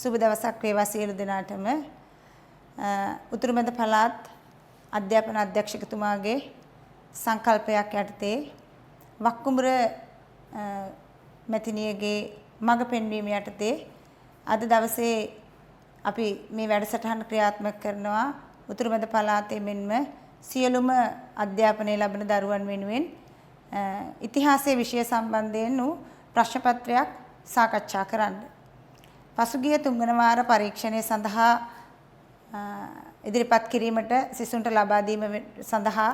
සුබ දවසක් වේවා සියලු දෙනාටම. උතුරු මැද පළාත් අධ්‍යාපන අධ්‍යක්ෂකතුමාගේ සංකල්පයක් යටතේ වක්කුඹුර මැතිණියගේ මඟ පෙන්වීම යටතේ අද දවසේ අපි මේ වැඩසටහන ක්‍රියාත්මක කරනවා උතුරු මැද පළාතේ මෙන්ම සියලුම අධ්‍යාපනය ලබන දරුවන් වෙනුවෙන් ඉතිහාසයේ විෂය සම්බන්ධයෙන් වූ ප්‍රශ්න පත්‍රයක් සාකච්ඡා කරන්න. පසුගිය තුන්වන වාර පරීක්ෂණය සඳහා ඉදිරිපත් කිරීමට සිසුන්ට ලබා දීම සඳහා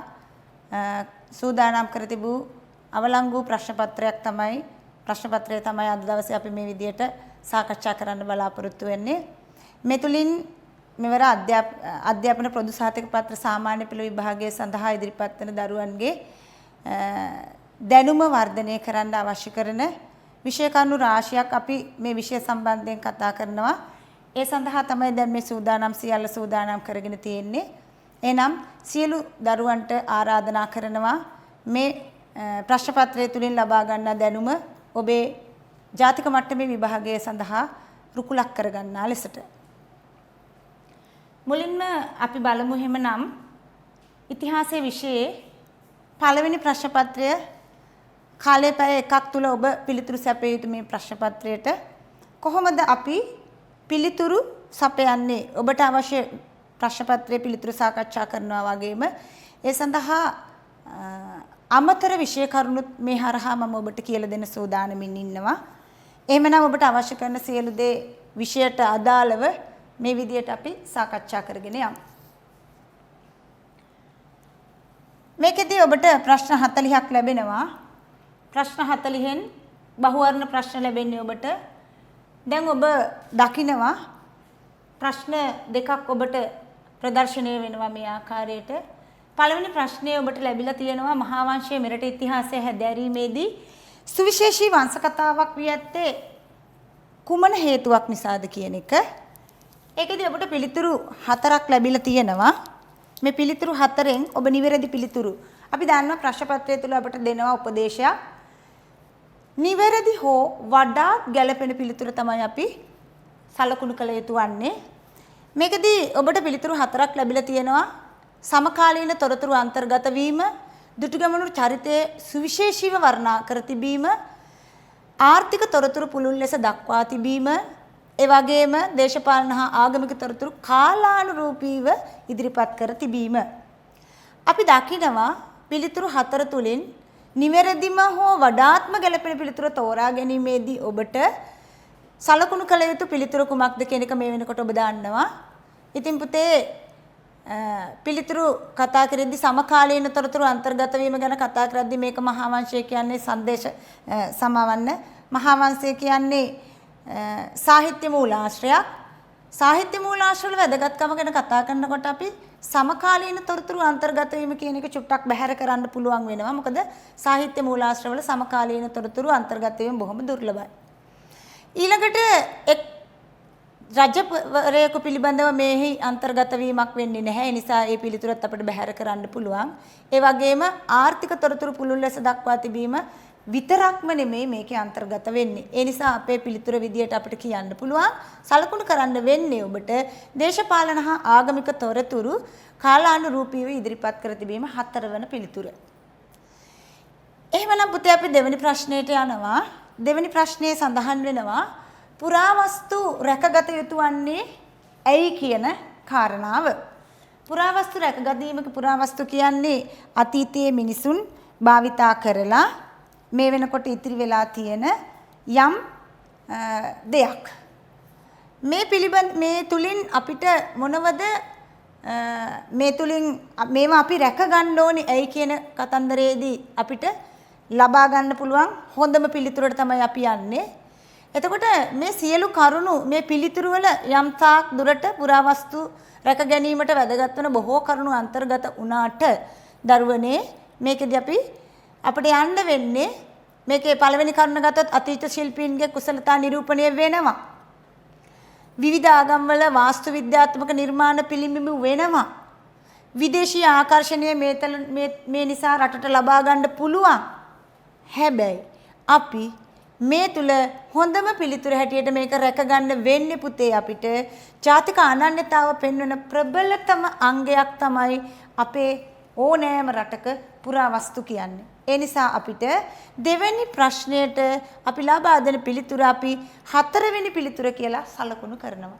සූදානම් කර තිබූ අවලංගු ප්‍රශ්න පත්‍රය තමයි අද දවසේ අපි මේ විදියට සාකච්ඡා කරන්න බලාපොරොත්තු වෙන්නේ. මේ තුලින් මෙවර අධ්‍යාපන පොදු සහතික පත්‍ර සාමාන්‍ය පෙළ විභාගය සඳහා ඉදිරිපත් වන දරුවන්ගේ දැනුම වර්ධනය කරන්න අවශ්‍ය කරන විෂය කරුණු රාශියක් අපි මේ විෂය සම්බන්ධයෙන් කතා කරනවා. ඒ සඳහා තමයි දැන් මේ සියල්ල සූදානම් කරගෙන තියෙන්නේ. එහෙනම් සියලු දරුවන්ට ආරාධනා කරනවා මේ ප්‍රශ්න පත්‍රය තුලින් ලබා ගන්නා දැනුම ඔබේ ජාතික මට්ටමේ විභාගය සඳහා රුකුලක් කරගන්නා ලෙසට. මුලින්ම අපි බලමු එහෙමනම් ඉතිහාසයේ විෂයේ පළවෙනි ප්‍රශ්න පත්‍රය කාලය පැය එකක් තුල ඔබ පිළිතුරු සැපිය යුතු මේ ප්‍රශ්න පත්‍රයට කොහොමද අපි පිළිතුරු සපයන්නේ? ඔබට අවශ්‍ය ප්‍රශ්න පත්‍රයේ පිළිතුරු සාකච්ඡා කරනවා වගේම ඒ සඳහා අමතර විෂය කරුණුත් මේ හරහා මම ඔබට කියලා දෙන්න සූදානමින් ඉන්නවා. එහෙමනම් ඔබට අවශ්‍ය කරන සියලු දේ විෂයට අදාළව මේ විදියට අපි සාකච්ඡා කරගෙන යමු. මේකෙදී ඔබට ප්‍රශ්න 40ක් ලැබෙනවා. ප්‍රශ්න 40න් බහුවර්ණ ප්‍රශ්න ලැබෙන්නේ ඔබට. දැන් ඔබ දකිනවා ප්‍රශ්න දෙකක් ඔබට ප්‍රදර්ශනය වෙනවා මේ ආකාරයට. පළවෙනි ප්‍රශ්නේ ඔබට ලැබිලා තියෙනවා මහා වංශයේ මෙරට ඉතිහාසය හැදෑරීමේදී සුවිශේෂී වංශ කතාවක් වී ඇත්තේ කුමන හේතුවක් නිසාද කියන එක. ඒකෙදී ඔබට පිළිතුරු 4ක් ලැබිලා තියෙනවා. මේ පිළිතුරු 4න් ඔබ නිවැරදි පිළිතුරු. අපි දන්නවා ප්‍රශ්න පත්‍රය තුල අපට දෙනවා උපදේශයක්. නිවැරදි හෝ වඩාත් ගැළපෙන පිළිතුර තමයි අපි සලකුණු කළ යුතු වන්නේ. මේකදී ඔබට පිළිතුරු 4ක් ලැබිලා තියෙනවා. සමකාලීන තොරතුරු අන්තර්ගත වීම, දුටුගැමුණු චරිතයේ සුවිශේෂීව වර්ණනා කර තිබීම, ආර්ථික තොරතුරු පුළුල් ලෙස දක්වා තිබීම, ඒ වගේම දේශපාලන හා ආගමික තොරතුරු කාලානුරූපීව ඉදිරිපත් කර තිබීම. අපි දකිනවා පිළිතුරු 4 තුලින් නිවැරදිම හෝ වඩාත්ම ගැළපෙන පිළිතුර තෝරා ගැනීමේදී ඔබට සලකුණු කළ යුතු පිළිතුර කුමක්ද කියන එක මේ වෙනකොට ඔබ දන්නවා. ඉතින් පුතේ පිළිතුරු කතා කරද්දී සමකාලීන තොරතුරු අන්තර්ගත වීම ගැන කතා කරද්දී මේක මහා වංශය කියන්නේ මහා වංශය කියන්නේ සාහිත්‍ය මූලාශ්‍රයක්. සාහිත්‍ය මූලාශ්‍රවල වැදගත්කම ගැන කතා කරනකොට අපි සමකාලීන තොරතුරු අන්තර්ගත වීම කියන එක චුට්ටක් බැහැර කරන්න පුළුවන් වෙනවා. මොකද සාහිත්‍ය මූලාශ්‍රවල සමකාලීන තොරතුරු අන්තර්ගත වීම බොහොම දුර්ලභයි. ඊළඟට එක් රජවරයෙකු පිළිබඳව මේහි අන්තර්ගත වීමක් වෙන්නේ නැහැ. ඒ නිසා ඒ පිළිතුරත් අපිට බැහැර කරන්න පුළුවන්. ඒ වගේම ආර්ථික තොරතුරු පුළුල් ලෙස දක්වා තිබීම විතරක්ම නෙමෙයි මේකේ අන්තර්ගත වෙන්නේ. ඒ නිසා අපේ පිළිතුර විදියට අපිට කියන්න පුළුවන් සලකුණු කරන්න වෙන්නේ ඔබට දේශපාලන හා ආගමික තොරතුරු කාලානුරූපීව ඉදිරිපත් කර තිබීම 4 වෙනි පිළිතුර. එහෙමනම් පුතේ අපි දෙවෙනි ප්‍රශ්නයට යනවා. දෙවෙනි ප්‍රශ්නයේ සඳහන් වෙනවා පුරාවස්තු රැකගත යුතු වන්නේ ඇයි කියන කාරණාව. පුරාවස්තු රැකගැනීමක පුරාවස්තු කියන්නේ අතීතයේ මිනිසුන් භාවිතා කරලා මේ වෙනකොට ඉතිරි වෙලා තියෙන යම් දෙයක්. මේ තුලින් අපිට මොනවද මේ තුලින් මේවා අපි රැක ගන්න ඕනේ ඇයි කියන කතන්දරයේදී අපිට ලබා ගන්න පුළුවන් හොඳම පිළිතුරට තමයි අපි යන්නේ. එතකොට මේ සියලු කරුණු මේ පිළිතුරු වල යම් තාක් දුරට පුරාවස්තු රැක ගැනීමට වැදගත් වෙන බොහෝ කරුණු අන්තර්ගත වුණාට දරුවනේ මේකෙදී අපිට යන්න වෙන්නේ මේකේ පළවෙනි කරුණ ගත්තොත් අතීත ශිල්පීන්ගේ කුසලතා නිරූපණය වෙනවා. විවිධ ආගම්වල වාස්තු විද්‍යාත්මක නිර්මාණ පිළිඹු වෙනවා. විදේශීය ආකර්ෂණය මේ නිසා රටට ලබා ගන්න පුළුවන්. හැබැයි අපි මේ තුල හොඳම පිළිතුර හැටියට මේක රැකගන්න වෙන්නේ පුතේ අපිට ජාතික අනන්‍යතාව පෙන්වන ප්‍රබලතම අංගයක් තමයි අපේ ඕනෑම රටක පුරාවස්තු කියන්නේ. ඒ නිසා අපිට දෙවෙනි ප්‍රශ්නයට අපි ලබා දෙන පිළිතුර අපි හතරවෙනි පිළිතුර කියලා සලකුණු කරනවා.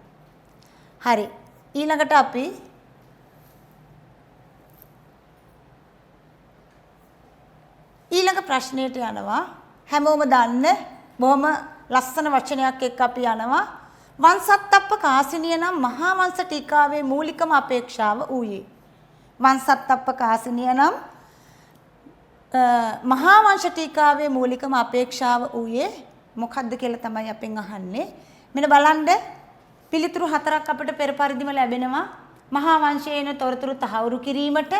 හරි. ඊළඟට අපි ඊළඟ ප්‍රශ්නයට යනවා. හැමෝම දන්න බොහොම ලස්සන වචනයක් එක්ක අපි යනවා. වංසත්තප්ප කාසිනිය නම් මහා වංශ ටීකාවේ මූලිකම අපේක්ෂාව ඌයේ. වංසත්තප්ප කාසිනිය නම් මහා වංශ ටීකාවේ මූලිකම අපේක්ෂාව ඌයේ මොකක්ද කියලා තමයි අපෙන් අහන්නේ. මෙන්න බලන්න පිළිතුරු හතරක් අපිට පෙර පරිදිම ලැබෙනවා. මහා වංශයේන තොරතුරු තහවුරු කිරීමට,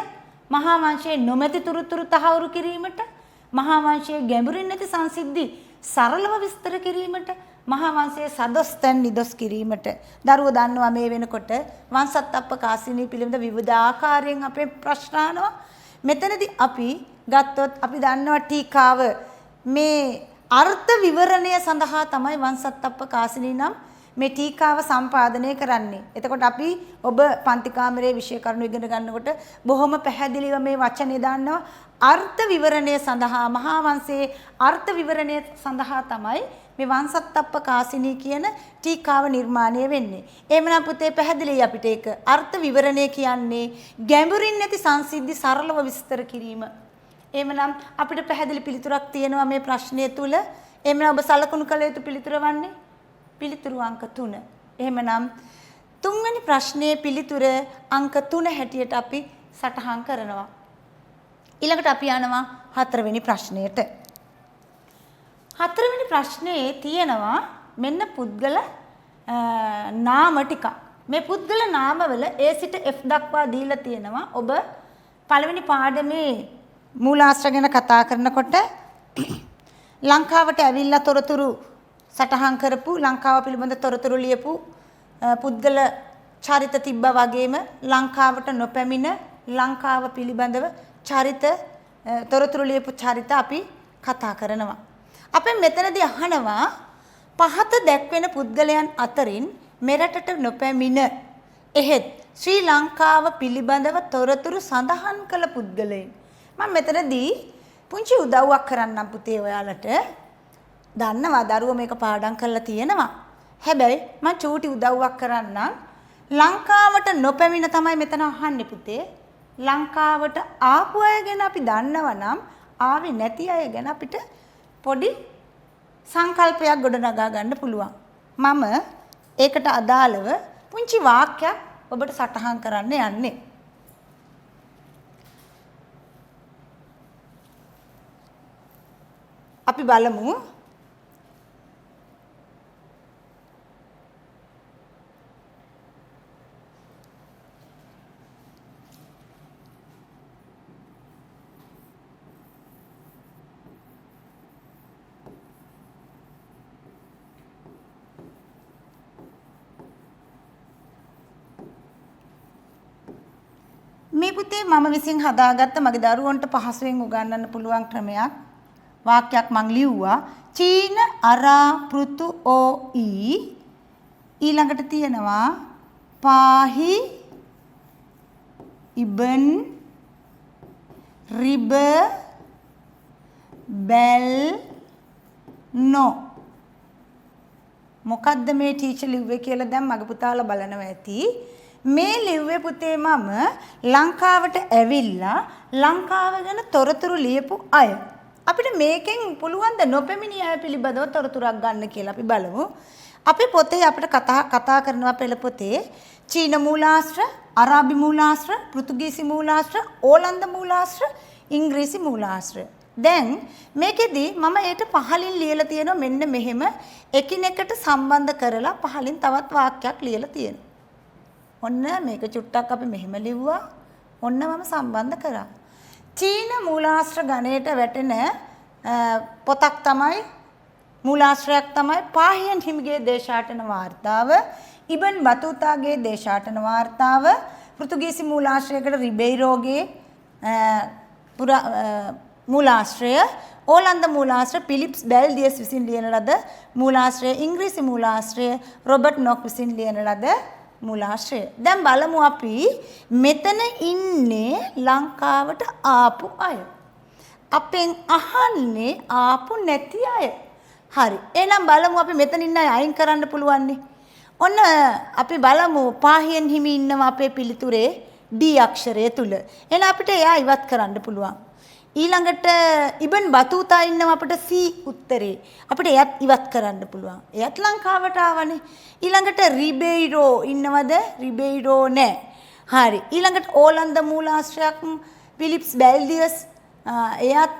මහා වංශයේ නොමැති තොරතුරු තහවුරු කිරීමට, මහා වංශයේ ගැඹුරින් නැති සංසිද්ධි සරලව විස්තර කිරීමට, මහා වංශයේ සදොස්තැන් නිදොස් කිරීමට. දරුවෝ දන්නවා මේ වෙනකොට වංශත්තප්ප කාසිනී පිළිබඳ විවිධ ආකාරයෙන් අපේ ප්‍රශ්න අහනවා. මෙතනදී අපි ගත්තොත් අපි දන්නවා ටීකාව මේ අර්ථ විවරණය සඳහා තමයි වංශත්තප්ප කාසිනී නම් මේ ටීකාව සම්පාදනය කරන්නේ. එතකොට අපි ඔබ පන්ති කාමරයේ විෂය කරුණු ඉගෙන ගන්නකොට බොහොම පැහැදිලිව මේ වචනේ දාන්නවා. අර්ථ විවරණය සඳහා මහා වංශයේ අර්ථ විවරණය සඳහා තමයි මේ වංශත්තප්ප කාසිනී කියන ටීකාව නිර්මාණය වෙන්නේ. එහෙමනම් පුතේ පැහැදිලියි අපිට ඒක. අර්ථ විවරණය කියන්නේ ගැඹුරින් නැති සංසිද්ධි සරලව විස්තර කිරීම. එහෙමනම් අපිට පැහැදිලි පිළිතුරක් තියෙනවා මේ ප්‍රශ්නය තුල. එහෙමනම් ඔබ සලකුණු කළ යුතු පිළිතුර වන්නේ පිළිතුරු අංක 3. එහෙමනම් තුන්වෙනි ප්‍රශ්නයේ පිළිතුර අංක 3 හැටියට අපි සටහන් කරනවා. ඊළඟට අපි යනවා හතරවෙනි ප්‍රශ්නයට. හතරවෙනි ප්‍රශ්නේ තියෙනවා මෙන්න පුද්ගල නාම ටික. මේ පුද්ගල නාමවල A සිට F දක්වා දීලා තියෙනවා. ඔබ පළවෙනි පාඩමේ මූලාශ්‍ර ගැන කතා කරනකොට ලංකාවට ඇවිල්ලා තොරතුරු සටහන් කරපු ලංකාව පිළිබඳ තොරතුරු ලියපු පුද්ගල චරිත තිබ්බා වගේම ලංකාවට නොපැමිණ ලංකාව පිළිබඳව චරිත තොරතුරු ලියපු චරිත අපි කතා කරනවා. අපෙන් මෙතනදී අහනවා පහත දැක්වෙන පුද්ගලයන් අතරින් මෙරටට නොපැමිණ එහෙත් ශ්‍රී ලංකාව පිළිබඳව තොරතුරු සඳහන් කළ පුද්ගලයන්. මම මෙතනදී පුංචි උදව්වක් කරන්නම් පුතේ ඔයාලට. දන්නවා දරුවෝ මේක පාඩම් කරලා තියෙනවා. හැබැයි මම චූටි උදව්වක් කරන්නම්. ලංකාවට නොපැමිණ තමයි මෙතන අහන්නේ පුතේ. ලංකාවට ආපු අය ගැන අපි දන්නවා නම් ආවේ නැති අය ගැන අපිට පොඩි සංකල්පයක් ගොඩනගා ගන්න පුළුවන්. මම ඒකට අදාළව පුංචි වාක්‍යයක් ඔබට සටහන් කරන්න යන්නේ. අපි බලමු මේ පුතේ මම විසින් හදාගත්ත මගේ දරුවන්ට පහසුවෙන් උගන්වන්න පුළුවන් ක්‍රමයක් වාක්‍යයක් මං ලිව්වා. චීන අරා පෘතු ඕ ඊ ඊළඟට තියෙනවා පාහි ඉබන් රිබ බෙල් නෝ. මොකද්ද මේ ටීචර් ලිව්වේ කියලා දැන් මගේ පුතාලා බලනවා ඇති. මේ ලිව්වේ පුතේ මම ලංකාවට ඇවිල්ලා ලංකාව ගැන තොරතුරු ලියපු අය. අපිට මේකෙන් පුළුවන් ද නොපැමිණි අය පිළිබඳව තොරතුරක් ගන්න කියලා අපි බලමු. අපේ පොතේ අපිට කතා කරනවා පෙළ පොතේ චීන මූලාශ්‍ර, අරාබි මූලාශ්‍ර, පෘතුගීසි මූලාශ්‍ර, ඕලන්ද මූලාශ්‍ර, ඉංග්‍රීසි මූලාශ්‍ර. දැන් මේකෙදි මම ඒට පහලින් ලියලා තියෙනවා මෙන්න මෙහෙම එකිනෙකට සම්බන්ධ කරලා පහලින් තවත් වාක්‍යයක් ලියලා තියෙනවා. ඔන්න මේක චුට්ටක් අපි මෙහෙම ලිව්වා. ඔන්න මම සම්බන්ධ කරා. චීන මූලාශ්‍ර ගණයට වැටෙන පොතක් තමයි මූලාශ්‍රයක් තමයි පාහියන් හිමිගේ දේශාටන වාර්තාව, ඉබන් බතුතාගේ දේශාටන වාර්තාව, පෘතුගීසි මූලාශ්‍රයකට රිබෙයිරෝගේ මූලාශ්‍රය ඕලන්ද මූලාශ්‍රය පිලිප්ස් බැල්දියස් විසින් ලියන ලද මූලාශ්‍රය ඉංග්‍රීසි මූලාශ්‍රය රොබර්ට් නොක් විසින් ලියන ලද මූලාශ්‍රය. දැන් බලමු අපි මෙතන ඉන්නේ ලංකාවට ආපු අය. අපෙන් අහන්නේ ආපු නැති අය. හරි. එහෙනම් බලමු අපි මෙතන ඉන්න අය අයින් කරන්න පුළුවන් නේ. ඔන්න අපි බලමු පාහියන් හිමි ඉන්නවා අපේ පිළිතුරේ D අක්ෂරය තුල. එහෙනම් අපිට එයා ඉවත් කරන්න පුළුවන්. ඊළඟට ඉබන් බතුතා ඉන්නවා අපිට C උත්තරේ. අපිට එයත් ඉවත් කරන්න පුළුවන්. එයත් ලංකාවට ආවනේ. ඊළඟට රිබෙයිරෝ ඉන්නවද? රිබෙයිරෝ නෑ. හරි. ඊළඟට ඕලන්ද මූලාශ්‍රයක් පිලිප්ස් බැල්දියස් එයත්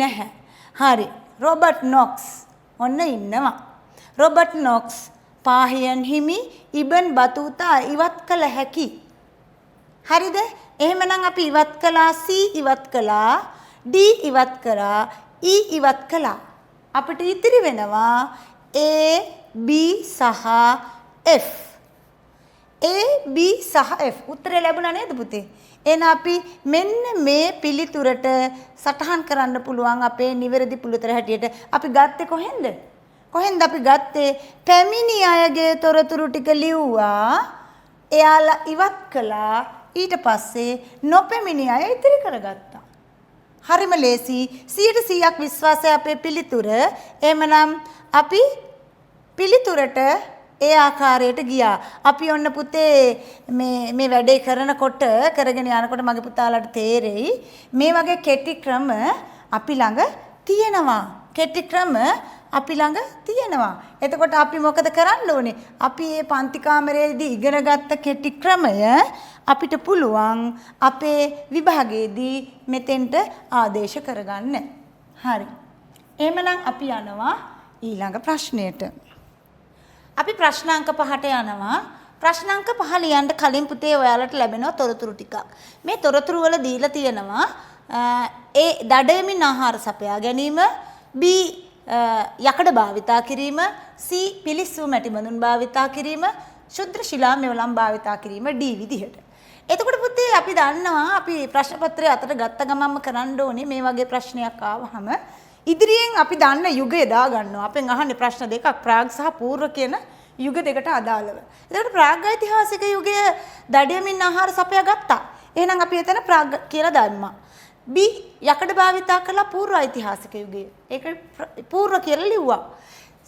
නැහැ. හරි. රොබර්ට් නොක්ස් ඔන්න ඉන්නවා. රොබර්ට් නොක්ස් පාහියන් හිමි ඉබන් බතුතා ඉවත් කළ හැකි. හරිද? එහෙමනම් අපි ඉවත් කළා C ඉවත් කළා D ඉවත් කරා E ඉවත් කළා. අපිට ඉතිරි වෙනවා A B සහ F. A B සහ F උත්තරය ලැබුණා නේද පුතේ? එහෙනම් අපි මෙන්න මේ පිළිතුරට සටහන් කරන්න පුළුවන් අපේ නිවැරදි පිළිතුර හැටියට අපි ගත්තේ කොහෙන්ද? කොහෙන්ද අපි ගත්තේ? පැමිණි අයගේ තොරතුරු ටික ලිව්වා. එයාලා ඉවත් කළා. ඊට පස්සේ නොපැමිණි අය ඉතිරි කරගත්තා. හරිම ලේසි. 100% විශ්වාසය අපේ පිළිතුර. එහෙමනම් අපි පිළිතුරට ඒ ආකාරයට ගියා. අපි ඔන්න පුතේ මේ වැඩේ කරනකොට කරගෙන යනකොට මගේ පුතාලාට තේරෙයි මේ වගේ කෙටි ක්‍රම අපි ළඟ තියෙනවා. කෙටි ක්‍රම අපි ළඟ තියෙනවා. එතකොට අපි මොකද කරන්න ඕනේ? අපි මේ පන්ති කාමරයේදී ඉගෙනගත්ත කෙටි ක්‍රමය අපිට පුළුවන් අපේ විභාගයේදී මෙතෙන්ට ආදේශ කරගන්න. හරි. එහෙමනම් අපි යනවා ඊළඟ ප්‍රශ්නයට. අපි ප්‍රශ්නාංක 5ට යනවා. ප්‍රශ්නාංක 5 ලියන්න කලින් පුතේ ඔයාලට ලැබෙනවා තොරතුරු ටිකක්. මේ තොරතුරු වල දීලා තියෙනවා A දඩයමින් ආහාර සපයා ගැනීම, B යකඩ භාවිතා කිරීම, C පිලිස්සු මැටි බඳුන් භාවිතා කිරීම, ශුද්‍ර ශිලා මෙවලම් භාවිතා කිරීම D විදිහට. එතකොට පුතේ අපි දන්නවා අපි ප්‍රශ්න පත්‍රය අතට ගත්ත ගමන්ම කරන්න ඕනේ මේ වගේ ප්‍රශ්නයක් ආවහම ඉදිරියෙන් අපි දන්න යුගය දා ගන්නවා. අපෙන් අහන්නේ ප්‍රශ්න දෙකක් ප්‍රාග් සහ පූර්ව කියන යුග දෙකට අදාළව. එතකොට ප්‍රාග්ඓතිහාසික යුගය දඩයමින් ආහාර සපයා ගත්තා. එහෙනම් අපි එතන ප්‍රාග් කියලා දාන්නවා. B යකඩ භාවිතා කළා පූර්ව ඓතිහාසික යුගයේ. ඒක පූර්ව කියලා ලිව්වා.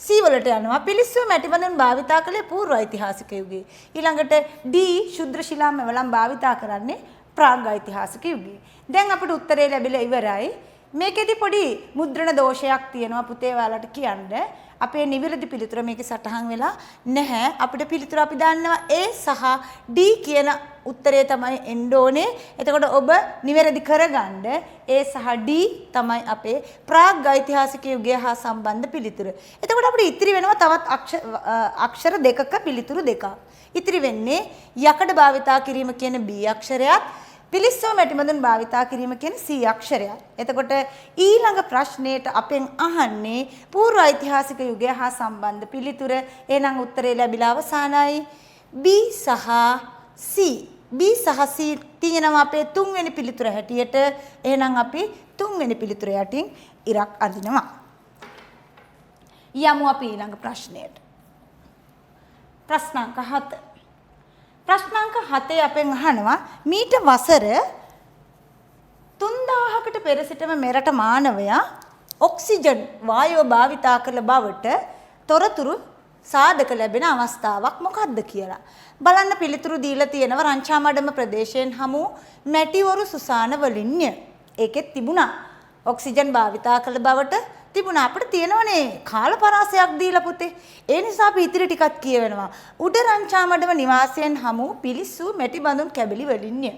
C වලට යනවා පිලිස්සු මැටි බඳුන් භාවිතා කළේ පූර්ව ඓතිහාසික යුගයේ. ඊළඟට D ශුද්‍ර ශිලා මෙවලම් භාවිතා කරන්නේ ප්‍රාග් ඓතිහාසික යුගයේ. දැන් අපිට උත්තරේ ලැබිලා ඉවරයි. මේකෙදි පොඩි මුද්‍රණ දෝෂයක් තියෙනවා පුතේ ඔයාලට කියන්න. අපේ නිවැරදි පිළිතුර මේකේ සටහන් වෙලා නැහැ. අපිට පිළිතුර අපි දන්නවා A සහ D කියන උත්තරය තමයි එන්න ඕනේ. එතකොට ඔබ නිවැරදි කරගන්න A සහ D තමයි අපේ ප්‍රාග් ඓතිහාසික යුගය හා සම්බන්ධ පිළිතුර. එතකොට අපිට ඉතිරි වෙනවා තවත් අක්ෂර දෙකක පිළිතුරු දෙකක්. ඉතිරි වෙන්නේ යකඩ භාවිතා කිරීම කියන B අක්ෂරයත් පිලිස්සෝ මැටිබඳුන් භාවිතා කිරීම කියන C අක්ෂරයත්. එතකොට ඊළඟ ප්‍රශ්නයට අපෙන් අහන්නේ පූර්ව ඓතිහාසික යුගය හා සම්බන්ධ පිළිතුර. එහෙනම් උත්තරේ ලැබිලා අවසానයි. B සහ C. B සහ C තියෙනවා අපේ තුන්වෙනි පිළිතුර හැටියට. එහෙනම් අපි තුන්වෙනි පිළිතුර යටින් ඉරක් අඳිනවා. යමු අපි ඊළඟ ප්‍රශ්නයට. ප්‍රශ්නාංක 7. ප්‍රශ්නාංක 7 අපෙන් අහනවා මීට වසර 3000කට පෙර සිටම මෙරට මානවයා ඔක්සිජන් වායුව භාවිතා කළ බවට තොරතුරු සාධක ලැබෙන අවස්ථාවක් මොකක්ද කියලා. බලන්න පිළිතුරු දීලා තියෙනවා රංචාමඩම ප්‍රදේශයෙන් හමු මැටිවරු සුසාන වලින්ය. ඒකෙත් තිබුණා ඔක්සිජන් භාවිතා කළ බවට තිබුණා. අපිට තියෙනවනේ කාල පරාසයක් දීලා පුතේ. ඒ නිසා අපි ඉතිරි ටිකක් කියවෙනවා. උඩ රංචාමඩම නිවාසයෙන් හමු පිලිස්සු මැටි බඳුන් කැබලි වලින්ය.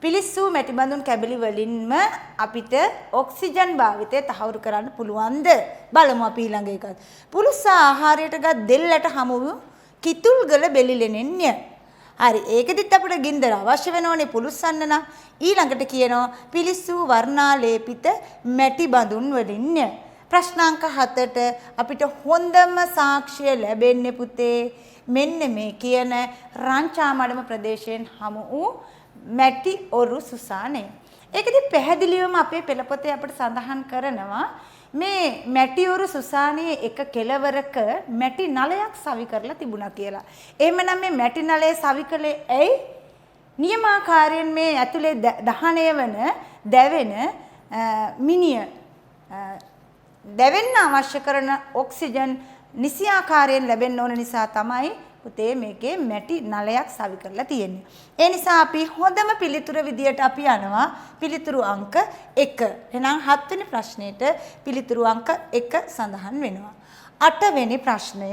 පිලිස්සු මැටි බඳුන් කැබලි වලින්ම අපිට ඔක්සිජන් භාවිතය තහවුරු කරන්න පුළුවන්ද? බලමු අපි ඊළඟ එකත්. පුලුස්සා ආහාරයට ගත් දෙල්ලට හමු කිතුල්ගල බෙලිලෙනෙන්ය. හරි ඒකෙදිත් අපිට ගින්දර අවශ්‍ය වෙනෝනේ පුලුස්සන්න නම්. ඊළඟට කියනවා පිලිස්සු වර්ණාලේපිත මැටි බඳුන් වලින්ය. ප්‍රශ්නාංක 7ට අපිට හොඳම සාක්ෂිය ලැබෙන්නේ පුතේ මෙන්න මේ කියන රංචාමඩම ප්‍රදේශයෙන් හමු වූ මැටි ඔරු සුසානය. ඒකදී පැහැදිලිවම අපේ පෙළපොතේ අපිට සඳහන් කරනවා මේ මැටි ඔරු සුසානයේ එක කෙළවරක මැටි නලයක් සවි කරලා තිබුණා කියලා. එහෙමනම් මේ මැටි නලය සවි කළේ ඇයි? නියමාකාරයෙන් මේ ඇතුලේ දහණය වන දැවෙන මිනිය දැවෙන්න අවශ්‍ය කරන ඔක්සිජන් නිසි ආකාරයෙන් ලැබෙන්න ඕන නිසා තමයි පුතේ මේකේ මැටි නලයක් සවි කරලා තියෙන්නේ. ඒ නිසා අපි හොඳම පිළිතුර විදියට අපි යනවා පිළිතුරු අංක 1. එහෙනම් 7 වෙනි ප්‍රශ්නෙට පිළිතුරු අංක 1 සඳහන් වෙනවා. 8 වෙනි ප්‍රශ්නය.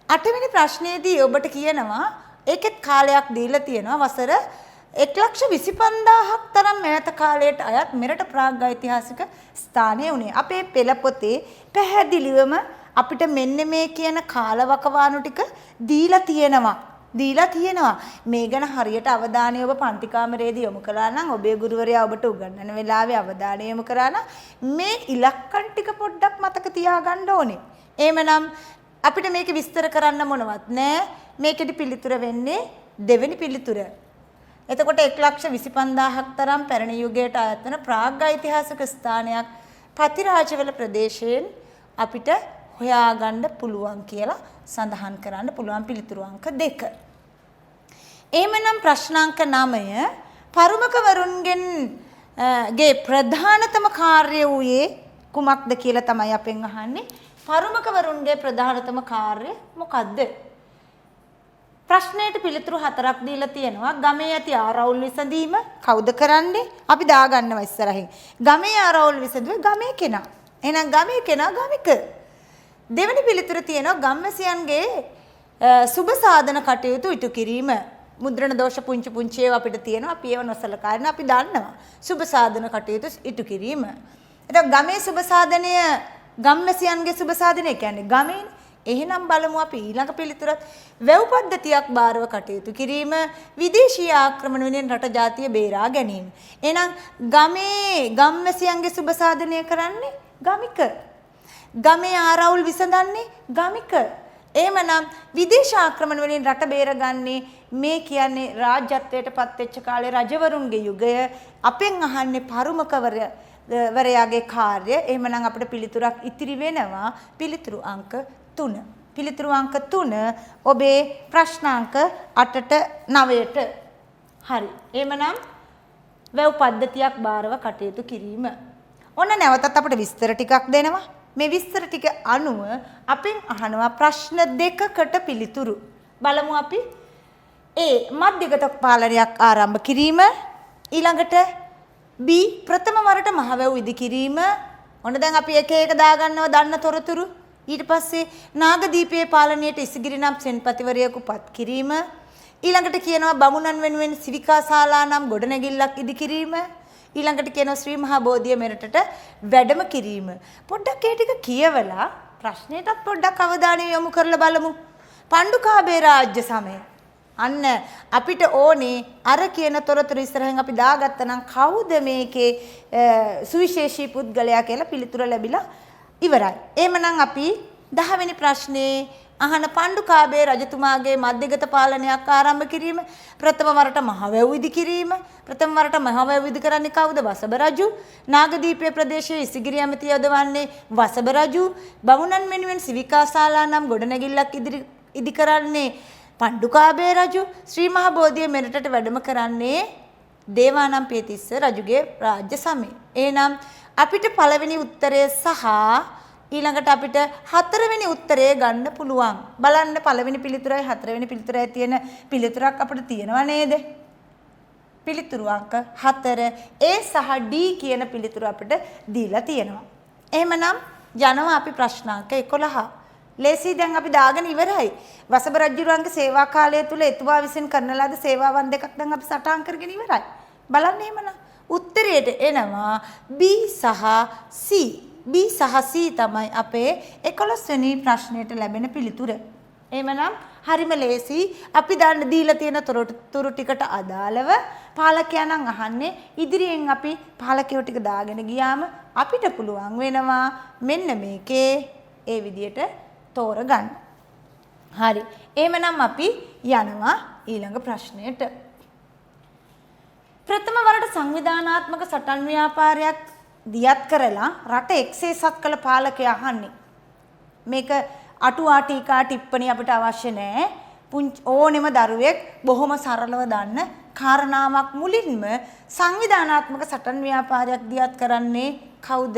8 වෙනි ප්‍රශ්නයේදී ඔබට කියනවා ඒකෙත් කාලයක් දීලා තියෙනවා වසර 1,25,000ක් තරම් මෑත කාලයට අයත් මෙරට ප්‍රාග් ඓතිහාසික ස්ථානය උනේ. අපේ පෙළපොතේ පැහැදිලිවම අපිට මෙන්න මේ කියන කාලවකවානු ටික දීලා තියෙනවා. මේ ගැන හරියට අවධානය ඔබ පන්ති කාමරයේදී යොමු කළා නම් ඔබේ ගුරුවරයා ඔබට උගන්වන වෙලාවේ අවධානය යොමු කරා නම් මේ ඉලක්කම් ටික පොඩ්ඩක් මතක තියාගන්න ඕනේ. එහෙමනම් අපිට මේක විස්තර කරන්න මොනවත් නැහැ. මේකෙදි පිළිතුර වෙන්නේ දෙවෙනි පිළිතුර. එතකොට 1,25,000ක් තරම් පැරණි යුගයට අයත් වන ප්‍රාග් ඓතිහාසික ස්ථානයක් පතිරාජවල ප්‍රදේශයෙන් අපිට හොයාගන්න පුළුවන් කියලා සඳහන් කරන්න පුළුවන් පිළිතුරු අංක 2. එහෙමනම් ප්‍රශ්නාංක 9 පරුමකවරුන්ගෙන් ගේ ප්‍රධානතම කාර්යය වූයේ කුමක්ද කියලා තමයි අපෙන් අහන්නේ. පරුමකවරුන්ගේ ප්‍රධානතම කාර්යය මොකද්ද? ප්‍රශ්නයට පිළිතුරු 4ක් දීලා තියෙනවා. ගමේ ඇති ආරවුල් විසඳීම කවුද කරන්නේ? අපි දාගන්නවා ඉස්සරහින්. ගමේ ආරවුල් විසඳුවේ ගමේ කෙනා. එහෙනම් ගමේ කෙනා ගමික. දෙවෙනි පිළිතුර තියෙනවා ගම්වැසියන්ගේ සුබ සාධන කටයුතු ඉටු කිරීම. මුද්‍රණ දෝෂ පුංචි ඒවා අපිට තියෙනවා. අපි ඒව නොසලකා ඉන්න අපි දන්නවා. සුබ සාධන කටයුතු ඉටු කිරීම. එතකොට ගමේ සුබ සාධනය ගම්වැසියන්ගේ සුබ සාධනය කියන්නේ ගමේ. එහෙනම් බලමු අපි ඊළඟ පිළිතුරත් වැව් පද්ධතියක් බාරව කටයුතු කිරීම විදේශීය ආක්‍රමණ වලින් රට ජාතිය බේරා ගැනීම. එහෙනම් ගමේ ගම්වැසියන්ගේ සුබ සාධනය කරන්නේ ගමික. ගමේ ආරවුල් විසඳන්නේ ගමික. එහෙමනම් විදේශ ආක්‍රමණ වලින් රට බේරගන්නේ මේ කියන්නේ රාජ්‍යත්වයට පත්වෙච්ච කාලේ රජවරුන්ගේ යුගය. අපෙන් අහන්නේ පරුමකවරයාගේ කාර්ය. එහෙමනම් අපිට පිළිතුරක් ඉතිරි වෙනවා පිළිතුරු අංක 3. පිළිතුරු අංක 3 ඔබේ ප්‍රශ්නාංක 8ට 9ට. හරි. එහෙමනම් වැව් පද්ධතියක් බාරව කටයුතු කිරීම. ඔන්න නැවතත් අපිට විස්තර ටිකක් දෙනවා. මේ විස්තර ටික අනුව අපෙන් අහනවා ප්‍රශ්න දෙකකට පිළිතුරු. බලමු අපි. A මධ්‍යගත පාලනයක් ආරම්භ කිරීම. ඊළඟට B ප්‍රථම වරට මහවැව් ඉදි කිරීම. ඔන්න දැන් අපි එක එක දාගන්නවා දන්න තොරතුරු. ඊට පස්සේ නාගදීපයේ පාලනයට ඉසිගිරි නම් සෙන්පතිවරයෙකු පත් කිරීම. ඊළඟට කියනවා බමුණන් වෙනුවෙන් සිවිකා ශාලා නම් ගොඩනැගිල්ලක් ඉදි කිරීම. ඊළඟට කියනවා ශ්‍රී මහා බෝධිය මෙරටට වැඩම කිරීම. පොඩ්ඩක් ඒ ටික කියවලා ප්‍රශ්නෙටත් පොඩ්ඩක් අවධානය යොමු කරලා බලමු. පණ්ඩුකාභය රාජ්‍ය සමය. අන්න අපිට ඕනේ අර කියන තොරතුරු ඉස්සරහින් අපි දාගත්තා නම් කවුද මේකේ සුවිශේෂී පුද්ගලයා කියලා පිළිතුර ලැබිලා ඉවරයි. එහෙමනම් අපි 10 වෙනි ප්‍රශ්නේ අහන පණ්ඩුකාභය රජතුමාගේ මධ්‍යගත පාලනයක් ආරම්භ කිරීම, ප්‍රථම වරට මහවැව් ඉදි කිරීම. ප්‍රථම වරට මහවැව් ඉදි කරන්නේ කවුද? වසභ රජු. නාගදීපයේ ප්‍රදේශයේ ඉසිගිරි ඇමති යොදවන්නේ වසභ රජු. බමුණන් වෙනුවෙන් සිවිකා ශාලා නම් ගොඩනැගිල්ලක් ඉදි කරන්නේ පණ්ඩුකාභය රජු. ශ්‍රී මහා බෝධිය මෙරටට වැඩම කරන්නේ දේවානම්පියතිස්ස රජුගේ රාජ්‍ය සමය. එහෙනම් අපිට පළවෙනි උත්තරය සහ ඊළඟට අපිට හතරවෙනි උත්තරය ගන්න පුළුවන්. බලන්න පළවෙනි පිළිතුරයි හතරවෙනි පිළිතුරයි තියෙන පිළිතුරක් අපිට තියෙනව නේද? පිළිතුරු අංක 4 A සහ D කියන පිළිතුර අපිට දීලා තියෙනවා. එහෙමනම් යනවා අපි ප්‍රශ්නාංක 11. ලේසි දැන් අපි දාගෙන ඉවරයි. වසභ රජුරන්ගේ සේවා කාලය තුල එතුමා විසින් කරන ලද සේවාවන් දෙකක් දැන් අපි සටහන් කරගෙන ඉවරයි. බලන්න එහෙමනම් උත්තරයට එනවා B සහ C. B සහ C තමයි අපේ 11 වෙනි ප්‍රශ්නෙට ලැබෙන පිළිතුර. එහෙමනම් හරිම ලේසි. අපි දැන් දීලා තියෙන තොරතුරු ටිකට අදාළව පාලකයන්න් අහන්නේ ඉදිරියෙන් අපි පාලකයෝ ටික දාගෙන ගියාම අපිට පුළුවන් වෙනවා මෙන්න මේකේ ඒ විදියට තෝරගන්න. හරි. එහෙමනම් අපි යනවා ඊළඟ ප්‍රශ්නයට. ප්‍රථම වරට සංවිධානාත්මක සටන් ව්‍යාපාරයක් දියත් කරලා රට එක්සේසත් කළ පාලකයා අහන්නේ. මේක අටුවා ටීකා ටිප්පණි අපිට අවශ්‍ය නැහැ. ඕනෙම දරුවෙක් බොහොම සරලව දන්න කාරණාවක් මුලින්ම සංවිධානාත්මක සටන් ව්‍යාපාරයක් දියත් කරන්නේ කවුද?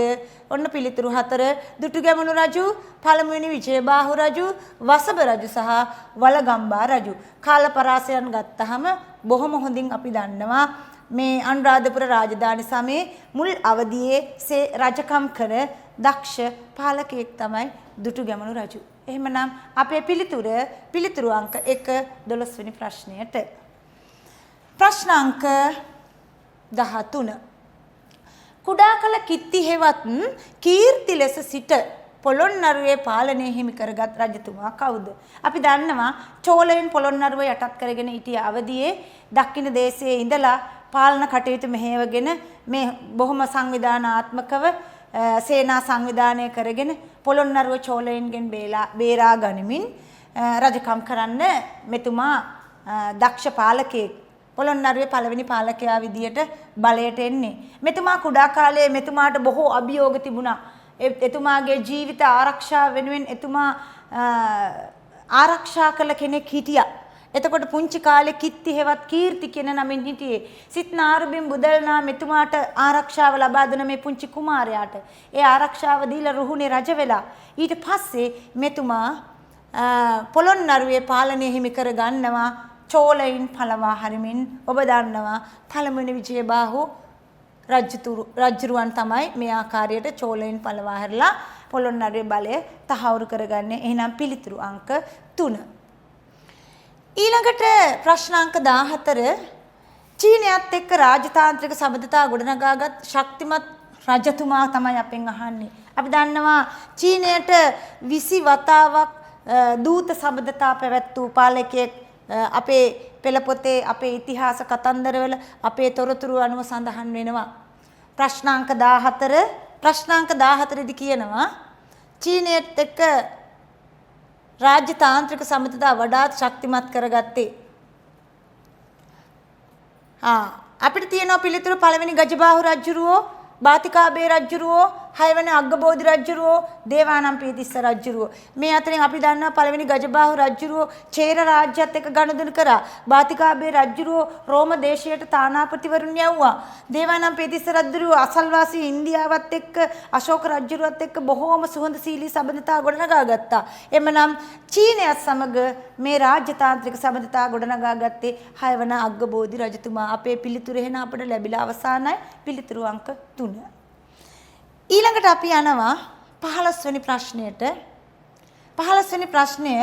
ඔන්න පිළිතුරු 4. දුටුගැමුණු රජු, පළමුවෙනි විජයබාහු රජු, වසභ රජු සහ වලගම්බා රජු. කාලපරාසයන් ගත්තහම බොහොම හොඳින් අපි දන්නවා මේ අනුරාධපුර රාජධානි සමයේ මුල් අවදියේ රජකම් කර දක්ෂ පාලකයෙක් තමයි දුටුගැමුණු රජු. එහෙමනම් අපේ පිළිතුරු අංක 1 12 වෙනි ප්‍රශ්නයට. ප්‍රශ්න අංක 13. කුඩා කල කිත්ති හෙවත් කීර්ති ලෙස සිට පොළොන්නරුවේ පාලනය හිමි කරගත් රජතුමා කවුද? අපි දන්නවා චෝලයන් පොළොන්නරුව යටත් කරගෙන සිටිය අවදියේ දක්ෂිණ දේශයේ ඉඳලා පාලන කටයුතු මෙහෙයවගෙන මේ බොහොම සංවිධානාත්මකව සේනා සංවිධානය කරගෙන පොළොන්නරුව චෝලයන්ගෙන් බේරා ගනිමින් රජකම් කරන්න මෙතුමා දක්ෂ පාලකයෙක්. පොළොන්නරුවේ පළවෙනි පාලකයා විදියට බලයට එන්නේ. මෙතුමා කුඩා කාලයේ මෙතුමාට බොහෝ අභියෝග තිබුණා. එතුමාගේ ජීවිත ආරක්ෂාව වෙනුවෙන් එතුමා ආරක්ෂා කළ කෙනෙක් හිටියා. එතකොට පුංචි කාලේ කිත්ති හෙවත් කීර්ති කියන නමින් හිටියේ. සිත් නාරුබින් බුදල්නා මෙතුමාට ආරක්ෂාව ලබා දෙන මේ පුංචි කුමාරයාට ඒ ආරක්ෂාව දීලා රුහුණේ රජ වෙලා ඊට පස්සේ මෙතුමා පොළොන්නරුවේ පාලනය හිමි කර ගන්නවා චෝලයින් පළවා හරිමින්. ඔබ දන්නවා පළමුවෙනි විජයබාහු රජුරුවන් තමයි මේ ආකාරයට චෝලයින් පළවා හැරලා පොළොන්නරුවේ බලය තහවුරු කරගන්නේ. එහෙනම් පිළිතුරු අංක 3. ඊළඟට ප්‍රශ්න අංක 14. චීනයත් එක්ක රාජතාන්ත්‍රික සබඳතා ගොඩනගාගත් ශක්තිමත් රජතුමා තමයි අපෙන් අහන්නේ. අපි දන්නවා චීනයට 20 වතාවක් දූත සබඳතා පැවැත් වූ පාලකයෙක් අපේ පෙළපොතේ අපේ ඉතිහාස කතන්දරවල අපේ තොරතුරු අනුව සඳහන් වෙනවා. ප්‍රශ්න අංක 14. ප්‍රශ්න අංක 14 දී කියනවා චීනයත් එක්ක රාජ්‍යතාන්ත්‍රික සමතතා වඩාත් ශක්තිමත් කරගත්තේ. අපිට තියෙනවා පිළිතුරු පළවෙනි ගජබාහු රජුරුවෝ, බාතිකාබේ රජුරුවෝ, 6 වෙනි අග්ගබෝධි රජුරුවෝ, දේවානම්පියතිස්ස රජුරුවෝ. මේ අතරින් අපි දන්නවා පළවෙනි ගජබාහු රජුරුවෝ චේර රාජ්‍යත් එක්ක ගනුදෙනු කරා. බාතිකාබේ රජුරුවෝ රෝම දේශයට තානාපතිවරුන් යවුවා. දේවානම්පියතිස්ස රජුරුවෝ අසල්වාසී ඉන්දියාවත් එක්ක අශෝක රජුරුවත් එක්ක බොහෝම සුහදශීලී සබඳතා ගොඩනගා ගත්තා. එමනම් චීනයත් සමග මේ රාජ්‍යතාන්ත්‍රික සබඳතා ගොඩනගා ගත්තේ 6 වන අග්ගබෝධි රජතුමා. අපේ පිළිතුර එහෙනම් අපිට ලැබිලා අවසానයි. පිළිතුරු අංක 3. ඊළඟට අපි යනවා 15 වෙනි ප්‍රශ්නයට. 15 වෙනි ප්‍රශ්නය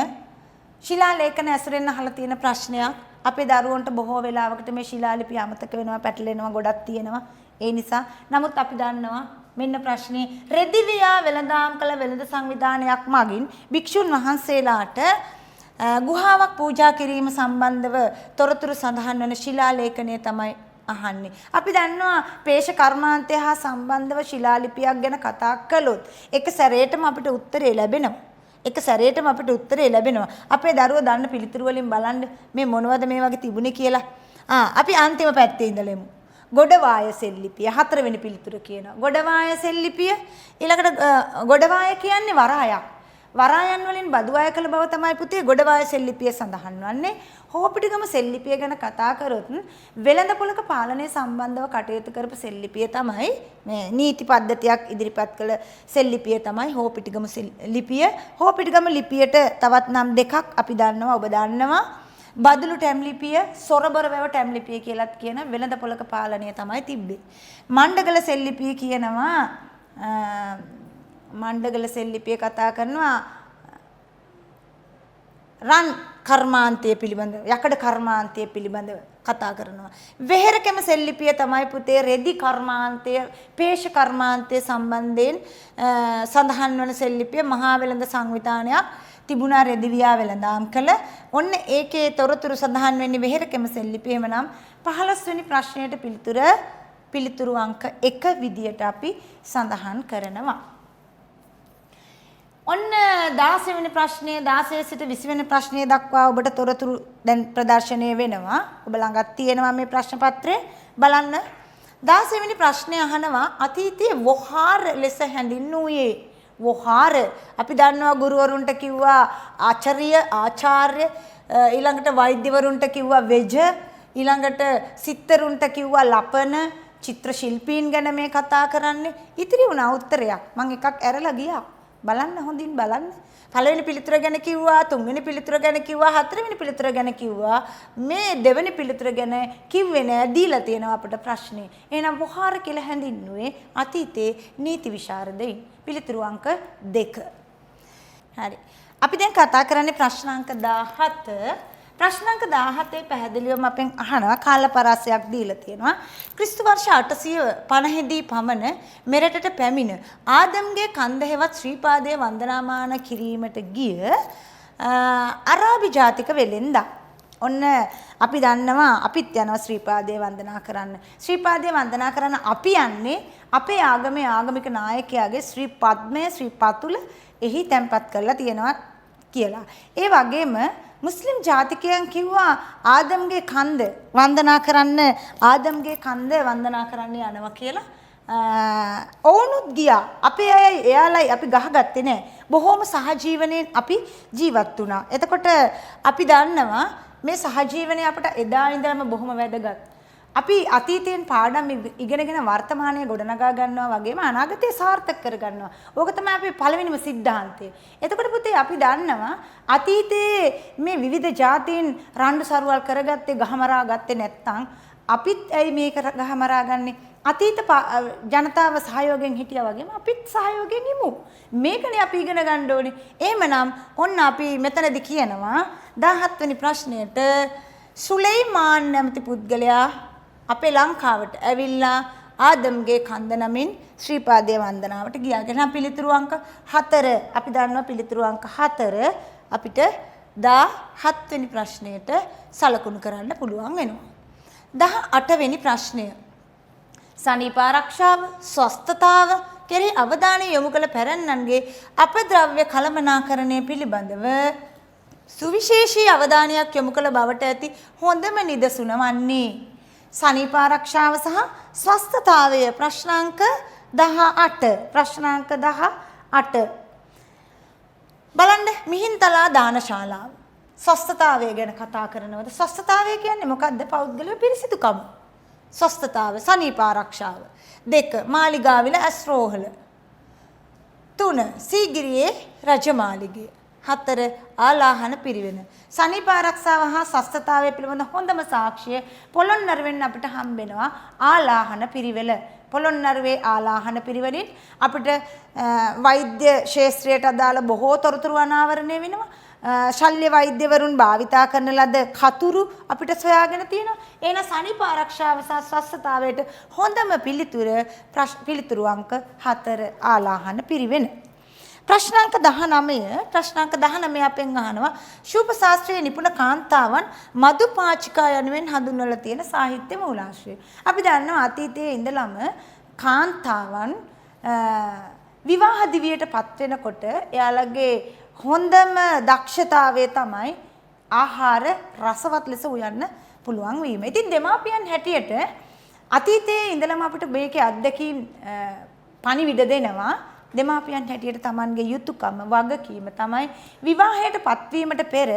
ශිලා ලේඛන ඇසුරෙන් අහලා තියෙන ප්‍රශ්නයක්. අපේ දරුවන්ට බොහෝ වෙලාවකට මේ ශිලාලිපි අමතක වෙනවා, පැටලෙනවා, ගොඩක් තියෙනවා. ඒ නිසා නමුත් අපි දන්නවා මෙන්න ප්‍රශ්නේ රෙදිවියා වෙළඳාම් කළ වෙළඳ සංවිධානයක් මගින් භික්ෂුන් වහන්සේලාට ගුහාවක් පූජා කිරීම සම්බන්ධව තොරතුරු සඳහන් වන ශිලා ලේඛනය තමයි අහන්නේ. අපි දන්නවා පේශ කර්මාන්තය හා සම්බන්ධව ශිලාලිපියක් ගැන කතා කළොත් එක සැරේටම අපිට උත්තරේ ලැබෙනවා. අපේ දරුවෝ දන්න පිළිතුරු වලින් බලන්න මේ මොනවද මේ වගේ තිබුණේ කියලා. අපි අන්තිම පැත්තේ ඉඳලෙමු. ගොඩවාය සෙල්ලිපිය 4 වෙනි පිළිතුර කියනවා. ගොඩවාය සෙල්ලිපිය ඊළඟට ගොඩවාය කියන්නේ වරායක්. වරායන් වලින් බදු අය කළ බව තමයි පුතේ ගොඩවාය සෙල්ලිපිය සඳහන් වන්නේ. හෝපිටිගම සෙල්ලිපිය ගැන කතා කරොත් වෙළඳපොළක පාලනය සම්බන්ධව කටයුතු කරපු සෙල්ලිපිය තමයි මේ නීති පද්ධතියක් ඉදිරිපත් කළ සෙල්ලිපිය තමයි හෝපිටිගම ලිපිය. හෝපිටිගම ලිපියට තවත් නම් දෙකක් අපි දන්නවා. ඔබ දන්නවා බදුළු ටැම් ලිපිය, සොරබර වැව ටැම් ලිපිය කියලාත් කියන වෙළඳපොළක පාලනය තමයි තිබ්බේ. මණ්ඩගල සෙල්ලිපිය කියනවා මණ්ඩගල සෙල්ලිපිය කතා කරනවා රන් කර්මාන්තය පිළිබඳව, යකඩ කර්මාන්තය පිළිබඳව කතා කරනවා. වෙහෙරකෙම සෙල්ලිපිය තමයි පුතේ රෙදි කර්මාන්තය, පේශ කර්මාන්තය සම්බන්ධයෙන් සඳහන් වන සෙල්ලිපිය. මහා වෙළඳ සංවිධානයක් තිබුණා රෙදිවියා වෙළඳාම් කළ. ඔන්න ඒකේ තොරතුරු සඳහන් වෙන්නේ වෙහෙරකෙම සෙල්ලිපිය. එමනම් 15 වෙනි ප්‍රශ්නයට පිළිතුරු අංක 1 විදියට අපි සඳහන් කරනවා. ඔන්න 16 වෙනි ප්‍රශ්නයේ 16 සිට 20 වෙනි ප්‍රශ්නය දක්වා ඔබට තොරතුරු දැන් ප්‍රදර්ශනය වෙනවා. ඔබ ළඟත් තියෙනවා මේ ප්‍රශ්න පත්‍රය බලන්න. 16 වෙනි ප්‍රශ්නය අහනවා අතීතයේ වොහාර ලෙස හැඳින්වූයේ. වොහාර අපි දන්නවා ගුරුවරුන්ට කිව්වා ආචාර්ය ඊළඟට වෛද්‍යවරුන්ට කිව්වා වෙජ ඊළඟට සිත්තරුන්ට කිව්වා ලපන චිත්‍ර ශිල්පීන් ගැන මේ කතා කරන්නේ. ඉතිරි වුණා උත්තරයක්. මම එකක් ඇරලා ගියා. බලන්න හොඳින් බලන්න. පළවෙනි පිළිතුර ගැන කිව්වා, තුන්වෙනි පිළිතුර ගැන කිව්වා, හතරවෙනි පිළිතුර ගැන කිව්වා. මේ දෙවෙනි පිළිතුර ගැන කිව්වේ නෑ. දීලා තියෙනවා අපිට ප්‍රශ්නේ. එහෙනම් වොහාර කියලා හැඳින්නුවේ අතීතයේ නීති විශාරදයින්. පිළිතුරු අංක 2. හරි. අපි දැන් කතා කරන්නේ ප්‍රශ්නාංක 17. ප්‍රශ්නාංක 17 පැහැදිලිවම අපෙන් අහනවා කාලපරාසයක් දීලා තියෙනවා. ක්‍රිස්තු වර්ෂ 850 දී පමණ මෙරටට පැමිණ ආදම්ගේ කන්ද හෙවත් ශ්‍රීපාදයේ වන්දනාමාන කිරීමට ගිය අරාබි ජාතික වෙලෙන්දා. ඔන්න අපි දන්නවා අපිත් යනවා ශ්‍රීපාදයේ වන්දනා කරන්න. ශ්‍රීපාදයේ වන්දනා කරන්න අපි යන්නේ අපේ ආගමේ ආගමික නායකයාගේ ශ්‍රී පද්මය ශ්‍රී පතුල එහි තැන්පත් කරලා තියෙනවා කියලා. ඒ වගේම මුස්ලිම් ජාතිකයන් කිව්වා ආදම්ගේ කන්ද වන්දනා කරන්න යනවා කියලා. ඔවුනුත් ගියා. අපේ අය එයාලයි අපි ගහගත්තේ නැහැ. බොහොම සහජීවනයෙන් අපි ජීවත් වුණා. එතකොට අපි දන්නවා මේ සහජීවනය අපට එදා ඉඳලම බොහොම වැදගත්. අපි අතීතයෙන් පාඩම් ඉගෙනගෙන වර්තමානයේ ගොඩනගා ගන්නවා වගේම අනාගතය සාර්ථක කර ගන්නවා. ඕක තමයි අපේ පළවෙනිම સિદ્ધාන්තය. එතකොට පුතේ අපි දන්නවා අතීතයේ මේ විවිධ ජාතීන් රණ්ඩු සරුවල් කරගත්තේ ගහමරා ගත්තේ නැත්නම් අපිත් ඇයි මේක ගහමරා ගන්නේ? අතීත ජනතාව සහයෝගයෙන් හිටියා වගේම අපිත් සහයෝගයෙන් ඉමු. මේකනේ අපි ඉගෙන ගන්න ඕනේ. එහෙමනම් ඔන්න අපි මෙතනදී කියනවා 17 වෙනි ප්‍රශ්නයට සුලයිමාන් නැමැති පුද්ගලයා අපේ ලංකාවට ඇවිල්ලා ආදම්ගේ කන්ද නමින් ශ්‍රීපාදයේ වන්දනාවට ගියා. එහෙනම් පිළිතුරු අංක 4 අපි දන්නවා පිළිතුරු අංක 4 අපිට 17 වෙනි ප්‍රශ්නයට සලකුණු කරන්න පුළුවන් වෙනවා. 18 වෙනි ප්‍රශ්නය. සනීප ආරක්ෂාව ස්වස්ථතාව කෙරෙහි අවධානය යොමු කළ පැරැන්නන්ගේ අපද්‍රව්‍ය කළමනාකරණය පිළිබඳව සුවිශේෂී අවධානයක් යොමු කළ බවට ඇති හොඳම නිදසුන වන්නේ සනීප ආරක්ෂාව සහ ස්වස්ථතාවය. ප්‍රශ්නාංක 18 බලන්න මිහින්තලා දානශාලාව ස්වස්ථතාවය ගැන කතා කරනවද? ස්වස්ථතාවය කියන්නේ මොකක්ද? පෞද්ගලික පිරිසිදුකම. ස්වස්ථතාව සනීප ආරක්ෂාව. 2 මාලිගාවිල ඇස්රෝහල. 3 සීගිරියේ රජමාලිගය. 4 ආලාහන පිරිවෙන. සනීප ආරක්ෂාව හා ස්වස්ථතාවය පිළිබඳ හොඳම සාක්ෂිය පොළොන්නරුවෙන් අපිට හම්බෙනවා ආලාහන පිරිවෙල. පොළොන්නරුවේ ආලාහන පිරිවෙලින් අපිට වෛද්‍ය ශාස්ත්‍රයට අදාළ බොහෝ තොරතුරු අනාවරණය වෙනවා. ශල්‍ය වෛද්‍යවරුන් භාවිතා කරන ලද කතුරු අපිට සොයාගෙන තියෙනවා. එහෙනම් සනීප ආරක්ෂාව සහ ස්වස්ථතාවයට හොඳම පිළිතුරු අංක 4 ආලාහන පිරිවෙන. ප්‍රශ්නාංක 19 අපෙන් අහනවා ශූප ශාස්ත්‍රයේ නිපුණ කාන්තාවන් මදුපාචිකා යනුවෙන් හඳුන්වලා තියෙන සාහිත්‍ය මූලාශ්‍රය. අපි දන්නවා අතීතයේ ඉඳලම කාන්තාවන් විවාහ දිවියට පත් වෙනකොට එයාලගේ හොඳම දක්ෂතාවය තමයි ආහාර රසවත් ලෙස උයන්න පුළුවන් වීම. ඉතින් දෙමාපියන් හැටියට අතීතයේ ඉඳලම අපිට මේකේ අත්දැකීම් පණිවිඩ දෙනවා. දෙමාපියන් හැටියට Tamanගේ යුතුයකම වගකීම තමයි විවාහයට පත්වීමට පෙර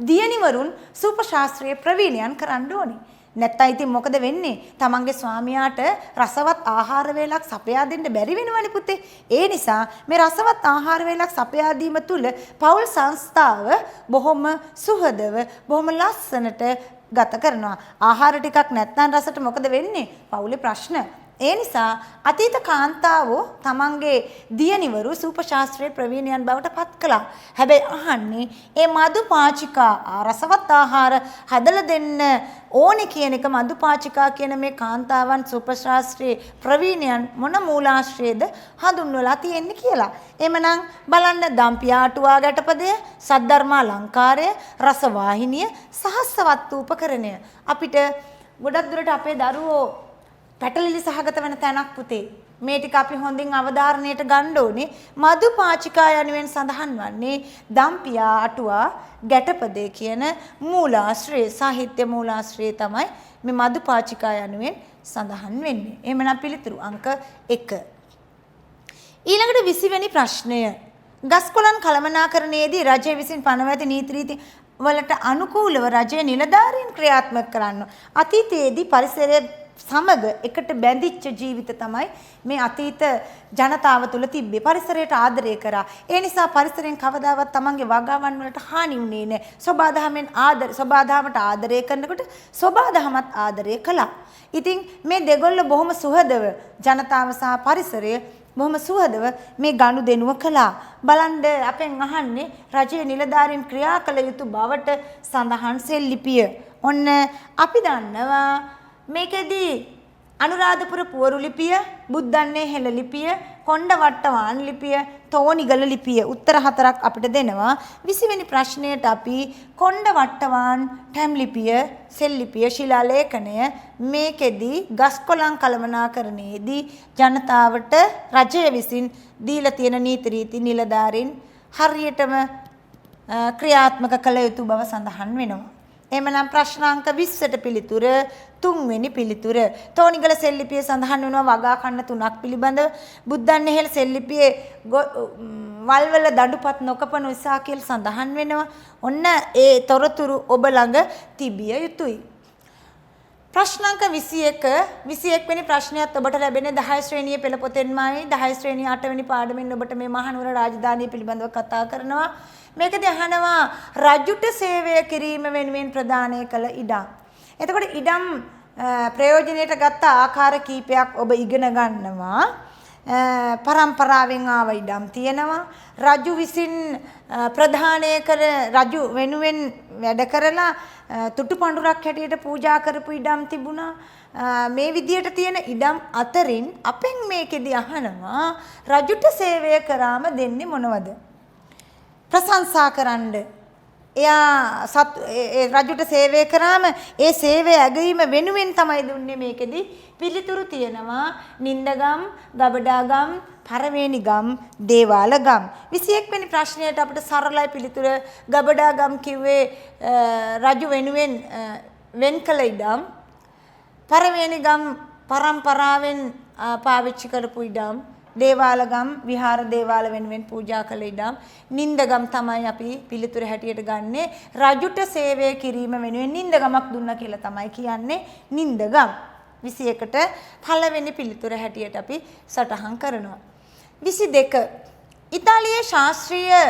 දියණිවරුන් සූප ශාස්ත්‍රයේ ප්‍රවීණයන් කරන්න ඕනේ. නැත්නම් ඉතින් මොකද වෙන්නේ? Tamanගේ ස්වාමියාට රසවත් ආහාර වේලක් සපයා දෙන්න බැරි වෙනවනේ පුතේ. ඒ නිසා මේ රසවත් ආහාර වේලක් සපයා දීම තුල පෞල් සංස්ථාව බොහොම සුහදව බොහොම ලස්සනට ගත කරනවා. ආහාර ටිකක් නැත්නම් රසට මොකද වෙන්නේ? පවුලේ ප්‍රශ්න. ඒ නිසා අතීත කාන්තාවෝ තමන්ගේ දියණිවරු සූප ශාස්ත්‍රයේ ප්‍රවීණයන් බවට පත් කළා. හැබැයි අහන්නේ මේ මදුපාචිකා රසවත් ආහාර හදලා දෙන්න ඕනේ කියන එක මදුපාචිකා කියන මේ කාන්තාවන් සූප ශාස්ත්‍රයේ ප්‍රවීණයන් මොන මූලාශ්‍රයේද හඳුන්වලා තියෙන්නේ කියලා. එhmenan බලන්න දම්පියාටුවා ගැටපදය, සද්ධර්මා අලංකාරය, රසවාහිනිය, සහස්වත් උපකරණය අපිට ගොඩක් දුරට අපේ දරුවෝ පැටලිලි සහගත වෙන තැනක් පුතේ. මේ ටික අපි හොඳින් අවධාරණයට ගන්න ඕනේ. මදුපාචිකා යනුවෙන් සඳහන් වන්නේ දම්පියා අටුවා ගැටපදේ කියන මූලාශ්‍රය සාහිත්‍ය මූලාශ්‍රය තමයි මේ මදුපාචිකා යනුවෙන් සඳහන් වෙන්නේ. එහෙමනම් පිළිතුරු අංක 1. ඊළඟට 20 වෙනි ප්‍රශ්නය. ගස්කොළන් කළමනාකරණයේදී රජය විසින් පනව ඇති නීති රීති වලට අනුකූලව රජයේ නිලධාරීන් ක්‍රියාත්මක කරන්න. අතීතයේදී පරිසරය සමග එකට බැඳිච්ච ජීවිත තමයි මේ අතීත ජනතාව තුළ තිබ්බේ. පරිසරයට ආදරය කරා. ඒ නිසා පරිසරයෙන් කවදාවත් තමන්ගේ වගාවන් වලට හානි වුණේ නැහැ. සබාදහමට ආදරය කරනකොට සබාදහමත් ආදරය කළා. ඉතින් මේ දෙගොල්ල බොහොම සුහදව ජනතාව සහ පරිසරය බොහොම සුහදව මේ ගනුදෙනුව කළා. බලන්න අපෙන් අහන්නේ රජයේ නිලධාරීන් ක්‍රියා කළ යුතු බවට සඳහන් සෙල්ලිපිය. ඔන්න අපි දන්නවා මේකෙදී අනුරාධපුර පුවරු ලිපිය, බුද්දන්නේ හෙළ ලිපිය, කොණ්ඩවට්ටවාන් ලිපිය, තෝනිගල ලිපිය උත්තර 4ක් අපිට දෙනවා. 20 වෙනි ප්‍රශ්නයට අපි කොණ්ඩවට්ටවාන් ටැම් ලිපිය, සෙල් ලිපිය, ශිලා ලේඛනය මේකෙදී ගස්කොළන් කළමනාකරණයේදී ජනතාවට රජය විසින් දීලා තියෙන නීති රීති නිලධාරීන් හරියටම ක්‍රියාත්මක කළ යුතු බව සඳහන් වෙනවා. එහෙමනම් ප්‍රශ්න අංක 20ට පිළිතුර 3 වෙනි පිළිතුර. තෝනිගල සෙල්ලිපියේ සඳහන් වෙනවා වගා කන්න 3ක් පිළිබඳව. බුද්දන්නේහෙළ සෙල්ලිපියේ වල්වල දඬුපත් නොකපන නිසා කියලා සඳහන් වෙනවා. ඔන්න ඒ තොරතුරු ඔබ ළඟ තිබිය යුතුයි. ප්‍රශ්න අංක 21 වෙනි ප්‍රශ්නයත් ඔබට ලැබෙන්නේ 10 ශ්‍රේණියේ පෙළ පොතෙන්මයි. 10 ශ්‍රේණිය 8 වෙනි පාඩමෙන් ඔබට මේ මහනුවර රාජධානිය පිළිබඳව කතා කරනවා. මේකදී අහනවා රජුට සේවය කිරීම වෙනුවෙන් ප්‍රදානය කළ ඉඩම්. එතකොට ඉඩම් ප්‍රයෝජනයට ගත්ත ආකාර කීපයක් ඔබ ඉගෙන ගන්නවා. පරම්පරාවෙන් ආව ඉඩම් තියෙනවා. රජු විසින් ප්‍රදානය කළ රජු වෙනුවෙන් වැඩ කරලා තුටු පඬුරක් හැටියට පූජා කරපු ඉඩම් තිබුණා. මේ විදියට තියෙන ඉඩම් අතරින් අපෙන් මේකෙදී අහනවා රජුට සේවය කරාම දෙන්නේ මොනවද? ප්‍රශංසා කරන්න. එයා රජුට සේවය කරාම ඒ සේවය ඇගීම වෙනුවෙන් තමයි දුන්නේ. මේකෙදී පිළිතුරු තියෙනවා නින්දගම්, ගබඩාගම්, පරවේනිගම්, දේවාලගම්. 21 වෙනි ප්‍රශ්නයට අපිට සරලයි පිළිතුර. ගබඩාගම් කිව්වේ රජු වෙනුවෙන් වෙන් කළ ඉඩම්. පරවේනිගම් පරම්පරාවෙන් පාවිච්චි කරපු ඉඩම්. දේවාලගම් විහාර දේවාල වෙනුවෙන් පූජා කළ ඉඩම්. නින්දගම් තමයි අපි පිළිතුර හැටියට ගන්නෙ. රජුට සේවය කිරීම වෙනුවෙන් නින්දගමක් දුන්නා කියලා තමයි කියන්නේ නින්දගම්. 21ට පළවෙනි පිළිතුර හැටියට අපි සටහන් කරනවා. 22 ඉතාලියේ ශාස්ත්‍රීය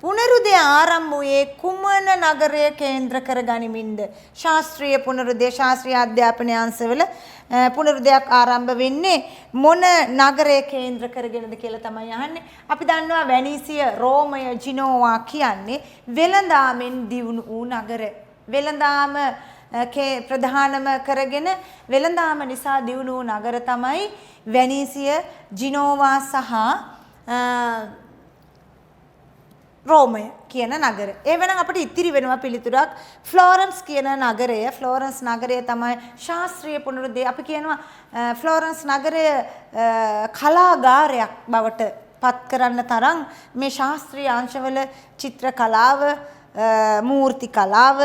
පුනරුදය ආරම්භ වූයේ කුමන නගරය කේන්ද්‍ර කර ගනිමින්ද? ශාස්ත්‍රීය පුනරුදය ශාස්ත්‍රීය අධ්‍යාපන අංශවල පුනරුදයක් ආරම්භ වෙන්නේ මොන නගරය කේන්ද්‍ර කරගෙනද කියලා තමයි අහන්නේ. අපි දන්නවා වැනීසිය, රෝමය, ජිනෝවා කියන්නේ වෙළඳාමෙන් දියුණු වූ නගර. වෙළඳාම ප්‍රධානම කරගෙන වෙළඳාම නිසා දියුණු වූ නගර තමයි වැනීසිය, ජිනෝවා සහ රෝමය කියන නගර. ඒ වෙනම් අපිට ඉතිරි වෙනවා පිළිතුරක් ෆ්ලෝරන්ස් කියන නගරය. ෆ්ලෝරන්ස් නගරය තමයි ශාස්ත්‍රීය පුනරුදය. අපි කියනවා ෆ්ලෝරන්ස් නගරය කලාගාරයක් බවට පත් කරන්න තරම් මේ ශාස්ත්‍රීය අංශවල චිත්‍ර කලාව, මූර්ති කලාව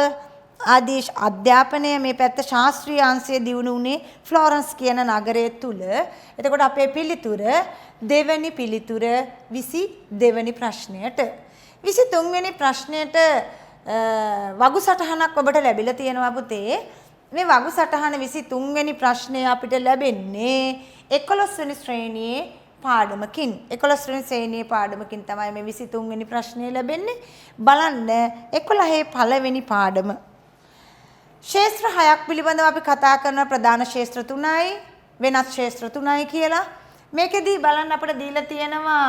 ආදී අධ්‍යාපනය මේ පැත්ත ශාස්ත්‍රීය අංශයේ දියුණු වුණේ ෆ්ලෝරන්ස් කියන නගරය තුල. එතකොට අපේ පිළිතුර දෙවැනි පිළිතුර 22 වෙනි ප්‍රශ්නයට. 23 වෙනි ප්‍රශ්නයට වගු සටහනක් ඔබට ලැබිලා තියෙනවා පුතේ. මේ වගු සටහන 23 වෙනි ප්‍රශ්නය අපිට ලැබෙන්නේ 11 වෙනි ශ්‍රේණියේ පාඩමකින්. 11 වෙනි ශ්‍රේණියේ පාඩමකින් තමයි මේ 23 වෙනි ප්‍රශ්නය ලැබෙන්නේ. බලන්න 11 පළවෙනි පාඩම. ශේත්‍ර 6ක් පිළිබඳව අපි කතා කරන ප්‍රධාන ශේත්‍ර 3යි, වෙනත් ශේත්‍ර 3යි කියලා. මේකෙදී බලන්න අපිට දීලා තියෙනවා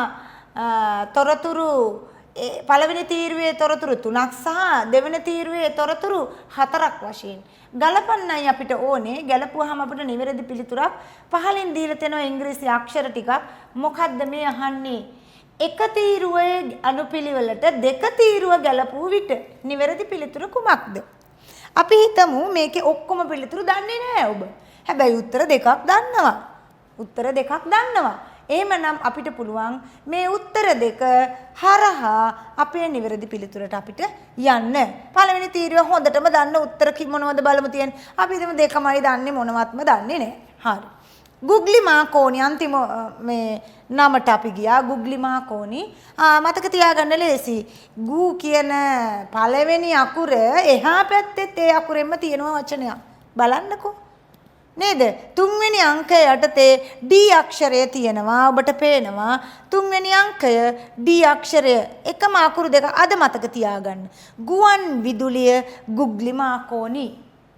තොරතුරු පළවෙනි තීරුවේ තොරතුරු 3ක් සහ දෙවෙනි තීරුවේ තොරතුරු 4ක් වශයෙන් ගලපන්නයි අපිට ඕනේ. ගැලපුවාම අපිට නිවැරදි පිළිතුරක් පහලින් දීලා තියෙනවා ඉංග්‍රීසි අක්ෂර ටිකක්. මොකද්ද මේ අහන්නේ? එක තීරුවේ අනුපිළිවෙලට දෙක තීරුව ගැලපුව විට නිවැරදි පිළිතුර කුමක්ද? අපි හිතමු මේකේ ඔක්කොම පිළිතුරු දන්නේ නැහැ ඔබ. හැබැයි උත්තර දෙකක් දන්නවා. උත්තර දෙකක් දන්නවා. එහෙමනම් අපිට පුළුවන් මේ උත්තර දෙක හරහා අපේ නිවැරදි පිළිතුරට අපිට යන්න. පළවෙනි තීරුව හොඳටම දන්න උත්තර මොනවද බලමු තියෙන්නේ. අපි හිතමු දෙකමයි දන්නේ මොනවත්ම දන්නේ නැහැ. හරි. ගුග්ලි මාකෝනි අන්තිම මේ නමට අපි ගියා. ගුග්ලි මාකෝනි. මතක තියාගන්න ලේසි. ගූ කියන පළවෙනි අකුර එහා පැත්තෙත් ඒ අකුරෙන්ම තියෙනවා වචනයක්. බලන්නකෝ. නේද? තුන්වෙනි අංකය යටතේ D අක්ෂරය තියෙනවා. ඔබට පේනවා. තුන්වෙනි අංකය D අක්ෂරය එකම අකුරු දෙක අද මතක තියාගන්න. ගුවන් විදුලිය ගුග්ලි මාකෝනි.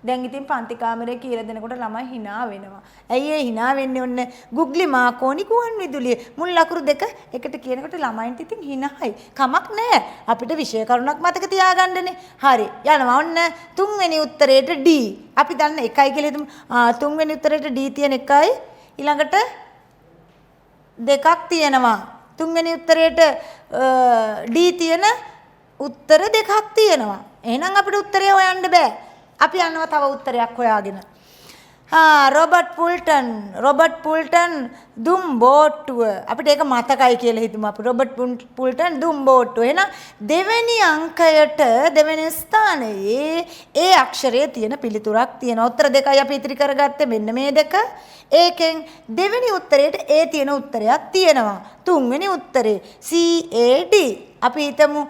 දැන් ඉතින් පන්ති කාමරේ කියලා දෙනකොට ළමයි hina වෙනවා. ඇයි ඒ hina වෙන්නේ? ඔන්න ගුග්ලි මාකෝනි ගුවන් විදුලිය. මුල් අකුරු දෙක එකට කියනකොට ළමයින්ට ඉතින් hinaයි. කමක් නැහැ. අපිට විෂය කරුණක් මතක තියාගන්නනේ. හරි. යනවා. ඔන්න තුන්වෙනි උත්තරේට D. අපි දන්න එකයි කියලා හිතමු. තුන්වෙනි උත්තරේට D තියෙන එකයි. ඊළඟට දෙකක් තියෙනවා. තුන්වෙනි උත්තරේට D තියෙන උත්තර දෙකක් තියෙනවා. එහෙනම් අපිට උත්තරය හොයන්න බෑ. අපි යනවා තව උත්තරයක් හොයාගෙන. රොබර්ට් පුල්ටන් දුම් බෝට්ටුව. අපිට ඒක මතකයි කියලා හිතමු අපි. රොබර්ට් පුල්ටන් දුම් බෝට්ටුව. එහෙනම් දෙවෙනි අංකයට දෙවෙනි ස්ථානයේ ඒ අක්ෂරයේ තියෙන පිළිතුරක් තියෙනවා. උත්තර දෙකයි අපි ඉතිරි කරගත්තේ මෙන්න මේ දෙක. ඒකෙන් දෙවෙනි උත්තරේට ඒ තියෙන උත්තරයක් තියෙනවා. තුන්වෙනි උත්තරේ CAD. අපි හිතමු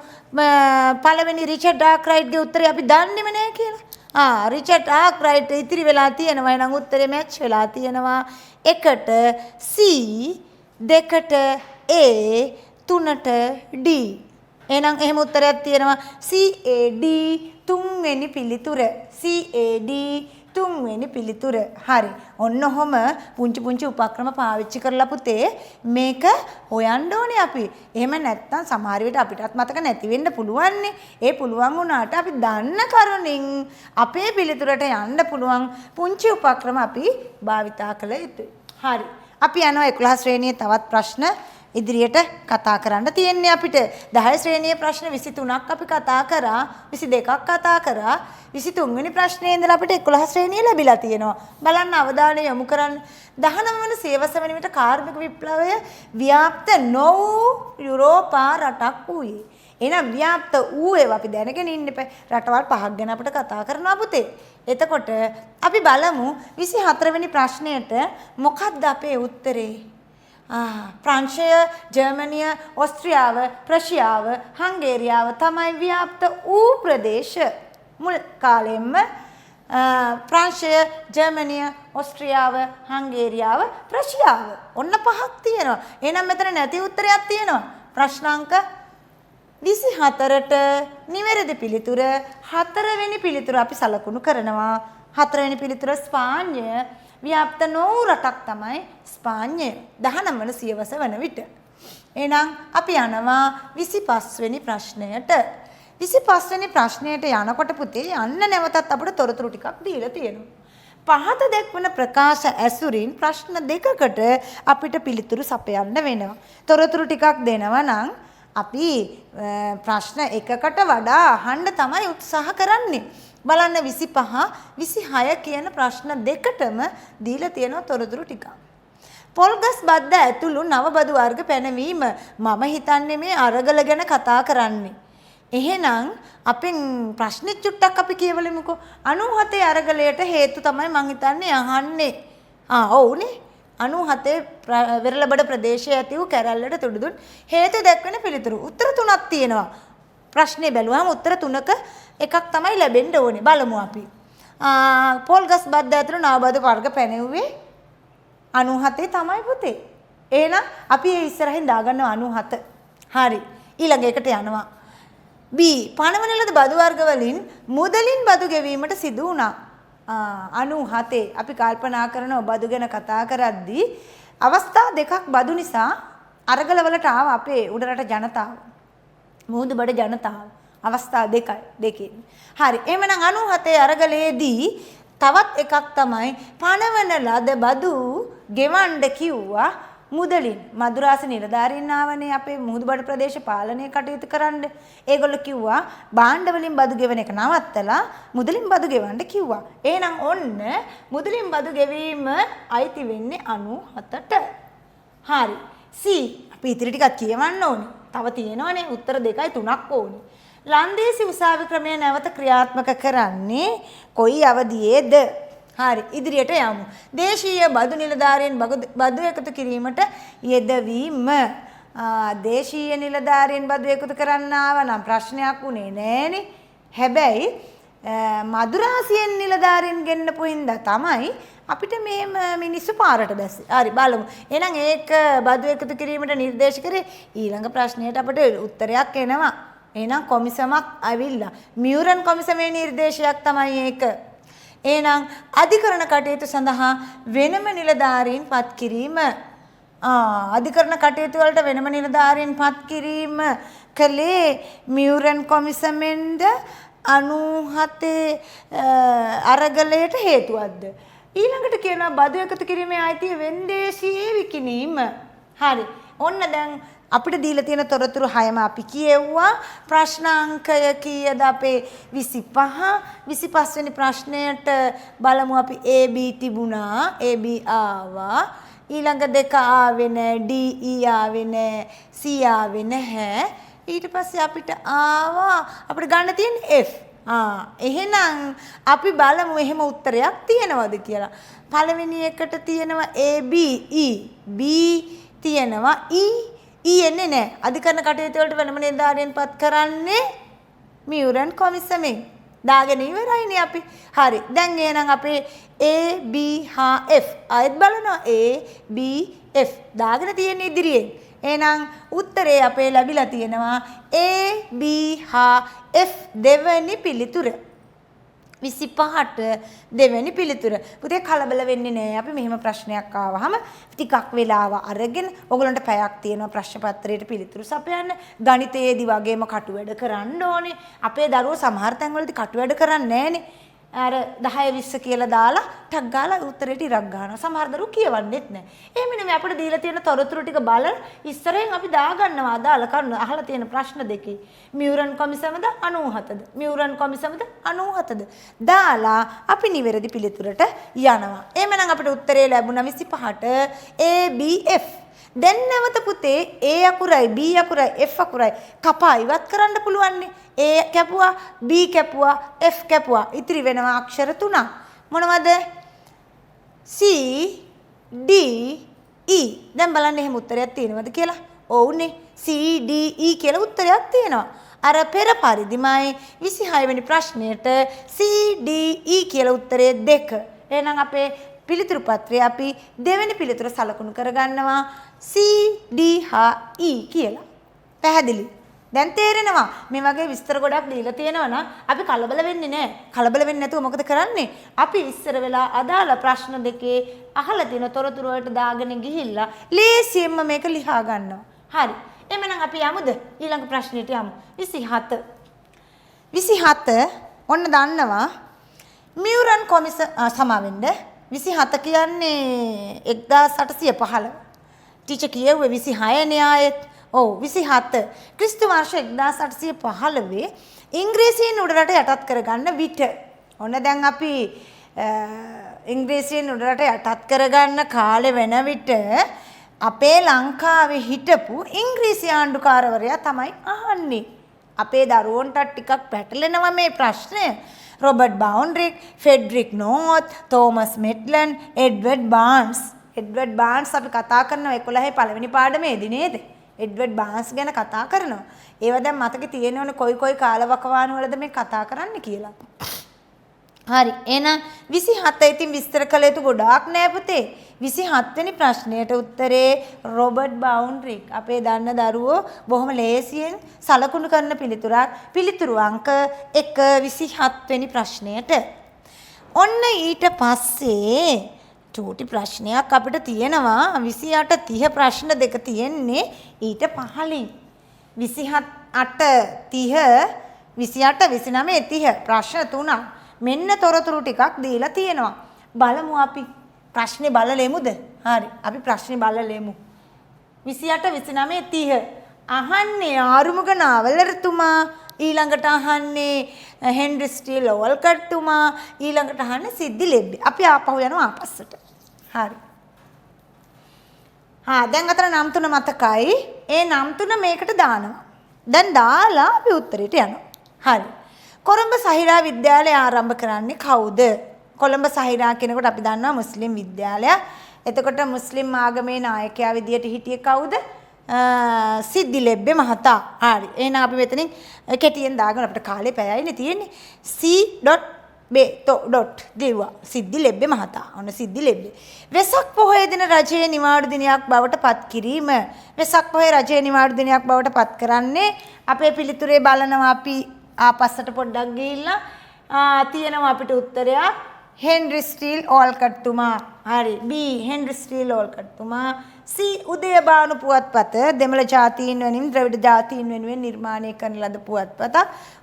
පළවෙනි රිචඩ් ආක්‍රයිට්ගේ උත්තරේ අපි දන්නේම නැහැ කියලා. රිචඩ් ආක්‍රයිට් ඉතිරි වෙලා තියෙනවා. එහෙනම් උත්තරේ මැච් වෙලා තියෙනවා. එකට C, දෙකට A, තුනට D. එහෙනම් එහෙම උත්තරයක් තියෙනවා. CAD තුන්වෙනි පිළිතුර. CAD තුන්වෙනි පිළිතුර. හරි. ඔන්න ඔහොම පුංචි උපක්‍රම පාවිච්චි කරලා පුතේ මේක හොයන්න ඕනේ අපි. එහෙම නැත්නම් සමහර විට අපිටත් මතක නැති වෙන්න පුළුවන්නේ. ඒ පුළුවන් වුණාට අපි දන්න කරුණින් අපේ පිළිතුරට යන්න පුළුවන් පුංචි උපක්‍රම අපි භාවිතා කළ යුතුයි. හරි. අපි යනවා 11 ශ්‍රේණියේ තවත් ප්‍රශ්න ඉදිරියට කතා කරන්න තියෙන්නේ අපිට. 10 ශ්‍රේණියේ ප්‍රශ්න 23ක් අපි කතා කරා. 22ක් කතා කරා. 23 වෙනි ප්‍රශ්නේ ඉඳලා අපිට 11 ශ්‍රේණිය ලැබිලා තියෙනවා. බලන්න අවධානය යොමු කරන්න. 19 වන සියවස වන විට කාර්මික විප්ලවය ව්‍යාප්ත නොවූ යුරෝපා රටක් වූයේ. එහෙනම් ව්‍යාප්ත වූ ඒවා අපි දැනගෙන ඉන්න එපා. රටවල් පහක් ගැන අපිට කතා කරනවා පුතේ. එතකොට අපි බලමු 24 වෙනි ප්‍රශ්නයට මොකක්ද අපේ උත්තරේ? ප්‍රංශය, ජර්මනිය, ඕස්ට්‍රියාව, ප්‍රෂියාව, හංගේරියාව තමයි ව්‍යාප්ත වූ ප්‍රදේශ. මුල් කාලෙම ප්‍රංශය, ජර්මනිය, ඕස්ට්‍රියාව, හංගේරියාව, ප්‍රෂියාව. ඔන්න පහක් තියෙනවා. එහෙනම් මෙතන නැති උත්තරයක් තියෙනවා. ප්‍රශ්නාංක 24ට නිවැරදි පිළිතුර 4 වෙනි පිළිතුර අපි සලකුණු කරනවා. 4 වෙනි පිළිතුර ස්පාඤ්ඤය ව්‍යාප්ත නොවූ රටක් තමයි ස්පාඤ්ඤය. 19 වන සියවස වන විට. එහෙනම් අපි යනවා 25 වෙනි ප්‍රශ්නයට. 25 වෙනි ප්‍රශ්නයට යනකොට පුතේ යන්න නැවතත් අපිට තොරතුරු ටිකක් දීලා තියෙනවා. පහත දැක්වන ප්‍රකාශ ඇසුරින් ප්‍රශ්න දෙකකට අපිට පිළිතුරු සපයන්න වෙනවා. තොරතුරු ටිකක් දෙනවා නම් අපි ප්‍රශ්න එකකට වඩා අහන්න තමයි උත්සාහ කරන්නේ. බලන්න 25 26 කියන ප්‍රශ්න දෙකටම දීලා තියෙනවා තොරතුරු ටිකක්. පොල්ගස් බද්ද ඇතුළු නව බදු වර්ග පැනවීම මම හිතන්නේ මේ අරගල ගැන කතා කරන්නේ. එහෙනම් අපෙන් ප්‍රශ්නෙ චුට්ටක් අපි කියවලමුකෝ. 97 අරගලයට හේතු තමයි මං හිතන්නේ අහන්නේ. ඔව්නේ. 97 වෙරළබඩ ප්‍රදේශයේ ඇති වූ කැරැල්ලට තුඩුදුන් හේතු දැක්වෙන පිළිතුරු. උත්තර තුනක් තියෙනවා. ප්‍රශ්නේ බැලුවාම උත්තර තුනක එකක් තමයි ලැබෙන්න ඕනේ. බලමු අපි. පොල්ගස් බද්ද ඇතුළු නවබදු වර්ග පැනෙව්වේ 97 තමයි පුතේ. එහෙනම් අපි ඒ ඉස්සරහින් දාගන්නවා 97. හරි. ඊළඟ එකට යනවා. B පණවන ලද බදු වර්ග වලින් මුදලින් බදු ගෙවීමට සිදු වුණා. 97 අපි කල්පනා කරන බදු ගැන කතා කරද්දී අවස්ථා දෙකක් බදු නිසා අරගල වලට ආව අපේ උඩරට ජනතාව. මුහුදු බඩ ජනතාව. අවස්ථා දෙකකින්. හරි. එhmenan 97 අරගලයේදී තවත් එකක් තමයි පණවන ලද බදු ගෙවන්න කිව්වා මුදලින් මදුරාසි නිලධාරීන් ආවනේ අපේ මුහුදුබඩ ප්‍රදේශ පාලනය කටයුතු කරන්න. ඒගොල්ලෝ කිව්වා භාණ්ඩ වලින් බදු ගෙවන එක නවත්තලා මුදලින් බදු ගෙවන්න කිව්වා. එහෙනම් ඔන්න මුදලින් බදු ගෙවීම අයිති වෙන්නේ 97ට. හරි. C අපි ඉතිරි ටිකක් කියවන්න ඕනේ. තව තියෙනවනේ උත්තර 2යි 3ක් ඕනේ. ලන්දේසි උසාවි ක්‍රමය නැවත ක්‍රියාත්මක කරන්නේ කොයි අවධියේද? හරි ඉදිරියට යමු. දේශීය බදු නිලධාරීන් බදු එකතු කිරීමට යෙදවීම. දේශීය නිලධාරීන් බදු එකතු කරන්න ආව නම් ප්‍රශ්නයක් උනේ නෑනේ. හැබැයි මදුරාසියෙන් නිලධාරීන් ගෙන්නපු හින්දා තමයි අපිට මේ මිනිස්සු පාරට දැස්සේ. හරි බලමු. එහෙනම් ඒක බදු එකතු කිරීමට නිර්දේශ කරේ ඊළඟ ප්‍රශ්නයට අපිට උත්තරයක් එනවා. එහෙනම් කොමිසමක් ඇවිල්ලා මියුරන් කොමිසමේ නිර්දේශයක් තමයි ඒක. එහෙනම් අධිකරණ කටයුතු සඳහා වෙනම නිලධාරීන් පත් කිරීම. අධිකරණ කටයුතු වලට වෙනම නිලධාරීන් පත් කිරීම කලේ මියුරන් කොමිසමෙන්ද 97 අරගලයට හේතුවක්ද? ඊළඟට කියනවා බදු එකතු කිරීමේ අයිතිය වෙන්දේශීයේ විකිණීම. හරි. ඔන්න දැන් අපිට දීලා තියෙන තොරතුරු 6ම අපි කියෙව්වා. ප්‍රශ්න අංකය කීයද අපේ 25. 25 වෙනි ප්‍රශ්නයට බලමු අපි AB තිබුණා. AB ආවා. ඊළඟ දෙක ආවේ නැහැ. DE ආවේ නැහැ. C ආවේ නැහැ. ඊට පස්සේ අපිට ආවා අපිට ගන්න තියෙන්නේ F. එහෙනම් අපි බලමු එහෙම උත්තරයක් තියෙනවද කියලා. පළවෙනි එකට තියෙනවා AB E B තියෙනවා E එන්නේ නැහැ. අධිකරණ කටයුතු වලට වෙනම නිලධාරීන් පත් කරන්නේ මියුරන් කොමිසමෙන්. දාගෙන ඉවරයිනේ අපි. හරි. දැන් එහෙනම් අපේ A B හා F ආයෙත් බලනවා A B F දාගෙන තියෙන ඉදිරියෙන්. එහෙනම් උත්තරේ අපේ ලැබිලා තියෙනවා A B හා F දෙවෙනි පිළිතුර. 25ට දෙවෙනි පිළිතුර. පුතේ කලබල වෙන්නේ නැහැ. අපි මෙහෙම ප්‍රශ්නයක් ආවහම ටිකක් වෙලාව අරගෙන ඔයගලන්ට පැයක් තියෙනවා ප්‍රශ්න පත්‍රයට පිළිතුරු සපයන්න. ගණිතයේදී වගේම කටු වැඩ කරන්න ඕනේ. අපේ දරුවෝ සමහර තැන්වලදී කටු වැඩ කරන්නේ නැහනේ. අර 10 20 කියලා දාලා ටක් ගාලා උත්තරේට ඉරක් ගන්නවා. සමහර දරුවෝ කියවන්නෙත් නැහැ. එහෙම නෙමෙයි අපිට දීලා තියෙන තොරතුරු ටික බලලා ඉස්සරහෙන් අපි දාගන්නවා අදාළ කරුණු. අහලා තියෙන ප්‍රශ්න දෙකේ. මියුරන් කොමිසමද 97ද? මියුරන් කොමිසමද 97ද? දාලා අපි නිවැරදි පිළිතුරට යනවා. එහෙමනම් අපිට උත්තරේ ලැබුණා 25ට ABF. දැන් නැවත පුතේ A අකුරයි B අකුරයි F අකුරයි කපා ඉවත් කරන්න පුළුවන් නේ. A කැපුවා B කැපුවා F කැපුවා ඉතිරි වෙනවා අක්ෂර 3ක්. මොනවද? C D E. දැන් බලන්න එහෙම උත්තරයක් තියෙනවද කියලා. ඔව්නේ. C D E කියලා උත්තරයක් තියෙනවා. අර පෙර පරිදිමයි 26 වෙනි ප්‍රශ්නයට C D E කියලා උත්තරේ 2. එහෙනම් අපේ පිළිතුරු පත්‍රය අපි දෙවෙනි පිළිතුර සලකුණු කරගන්නවා C D හා E කියලා. පැහැදිලි? දැන් තේරෙනවා මේ වගේ විස්තර ගොඩක් දීලා තියෙනවා නම් අපි කලබල වෙන්නේ නැහැ. කලබල වෙන්නේ නැතුව මොකද කරන්නේ? අපි ඉස්සර වෙලා අදාළ ප්‍රශ්න දෙකේ අහලා තියෙන තොරතුරු වලට දාගෙන ගිහිල්ලා ලේසියෙන්ම මේක ලියා ගන්නවා. හරි. එhmenan අපි යමුද ඊළඟ ප්‍රශ්නෙට යමු. 27 ඔන්න දන්නවා මියුරන් කොමිස සමාවෙන්න 27 කියන්නේ 1815. ටීචර් කියෙව්වේ 26 නේ ආයෙත්. ඔව් 27 ක්‍රිස්තු වර්ෂ 1815 ඉංග්‍රීසීන් උඩරට යටත් කරගන්න විට ඔන්න දැන් අපි ඉංග්‍රීසීන් උඩරට යටත් කරගන්න කාලේ වෙන විට අපේ ලංකාවේ හිටපු ඉංග්‍රීසි ආණ්ඩුකාරවරයා තමයි අහන්නේ. අපේ දරුවන්ට ටිකක් පැටලෙනවා මේ ප්‍රශ්නය. Robert බවුන්ඩ්‍රික්, Frederick නෝත්, Thomas මෙට්ලන්, එඩ්වඩ් බාර්න්ස්. එඩ්වඩ් බාර්න්ස් අපි කතා කරනවා 11 පළවෙනි පාඩමේදී නේද? එඩ්වඩ් බාර්න්ස් ගැන කතා කරනවා. ඒව දැන් මතකේ තියෙනවනේ කොයි කාලවකවානු වලද මේ කතා කරන්න කියලා. හරි. එහෙනම් 27 ඉතින් විස්තර කළ යුතු ගොඩාක් නෑ පුතේ. 27 වෙනි ප්‍රශ්නයට උත්තරේ රොබර්ට් බවුන්ඩ්‍රික්. අපේ දන්න දරුවෝ බොහොම ලේසියෙන් සලකුණු කරන පිළිතුරක්. පිළිතුරු අංක 1 27 වෙනි ප්‍රශ්නයට. ඔන්න ඊට පස්සේ චූටි ප්‍රශ්නයක් අපිට තියෙනවා 28 30 ප්‍රශ්න දෙක තියෙන්නේ ඊට පහළින් 28 30 29 30 ප්‍රශ්න 3ක් මෙන්න තොරතුරු ටිකක් දීලා තියෙනවා බලමු අපි ප්‍රශ්නේ බලලෙමුද හරි අපි ප්‍රශ්නේ බලලෙමු 28 29 30 අහන්නේ ආරුමුග නාවලතුමා ඊළඟට අහන්නේ හෙන්රි ස්ටීල් ඕල්කට් තුමා ඊළඟට අහන්නේ සිද්ධි ලෙබ්බේ. අපි ආපහු යනවා ආපස්සට. හරි. දැන් අතන නම් තුන මතකයි. ඒ නම් තුන මේකට දානවා. දැන් දාලා අපි උත්තරයට යනවා. හරි. කොළඹ සහිරා විද්‍යාලය ආරම්භ කරන්නේ කවුද? කොළඹ සහිරා කියනකොට අපි දන්නවා මුස්ලිම් විද්‍යාලයක්. එතකොට මුස්ලිම් ආගමේ නායකයා විදියට හිටියේ කවුද? සිද්ධි ලෙබ්බේ මහතා. හරි. එහෙනම් අපි මෙතනින් කෙටියෙන් දාගෙන අපිට කාලේ පැයයිනේ තියෙන්නේ. c.b.ලිව්වා. සිද්ධි ලෙබ්බේ මහතා. ඔන්න සිද්ධි ලෙබ්බේ. වෙසක් පොහොය දින රජයේ නිවාඩු දිනයක් බවට පත් කිරීම. වෙසක් පොහොය රජයේ නිවාඩු දිනයක් බවට පත් කරන්නේ අපේ පිළිතුරේ බලනවා අපි ආපස්සට පොඩ්ඩක් ගිහිල්ලා තියෙනවා අපිට උත්තරයක් හෙන්රි ස්ටීල් ඕල්කට් තුමා. හරි. B හෙන්රි ස්ටීල් ඕල්කට් තුමා. C උදයබානු පුවත්පත දෙමළ ජාතීන් වෙනින් ද්‍රවිඩ ජාතීන් වෙනුවෙන් නිර්මාණය කරන ලද පුවත්පතක්.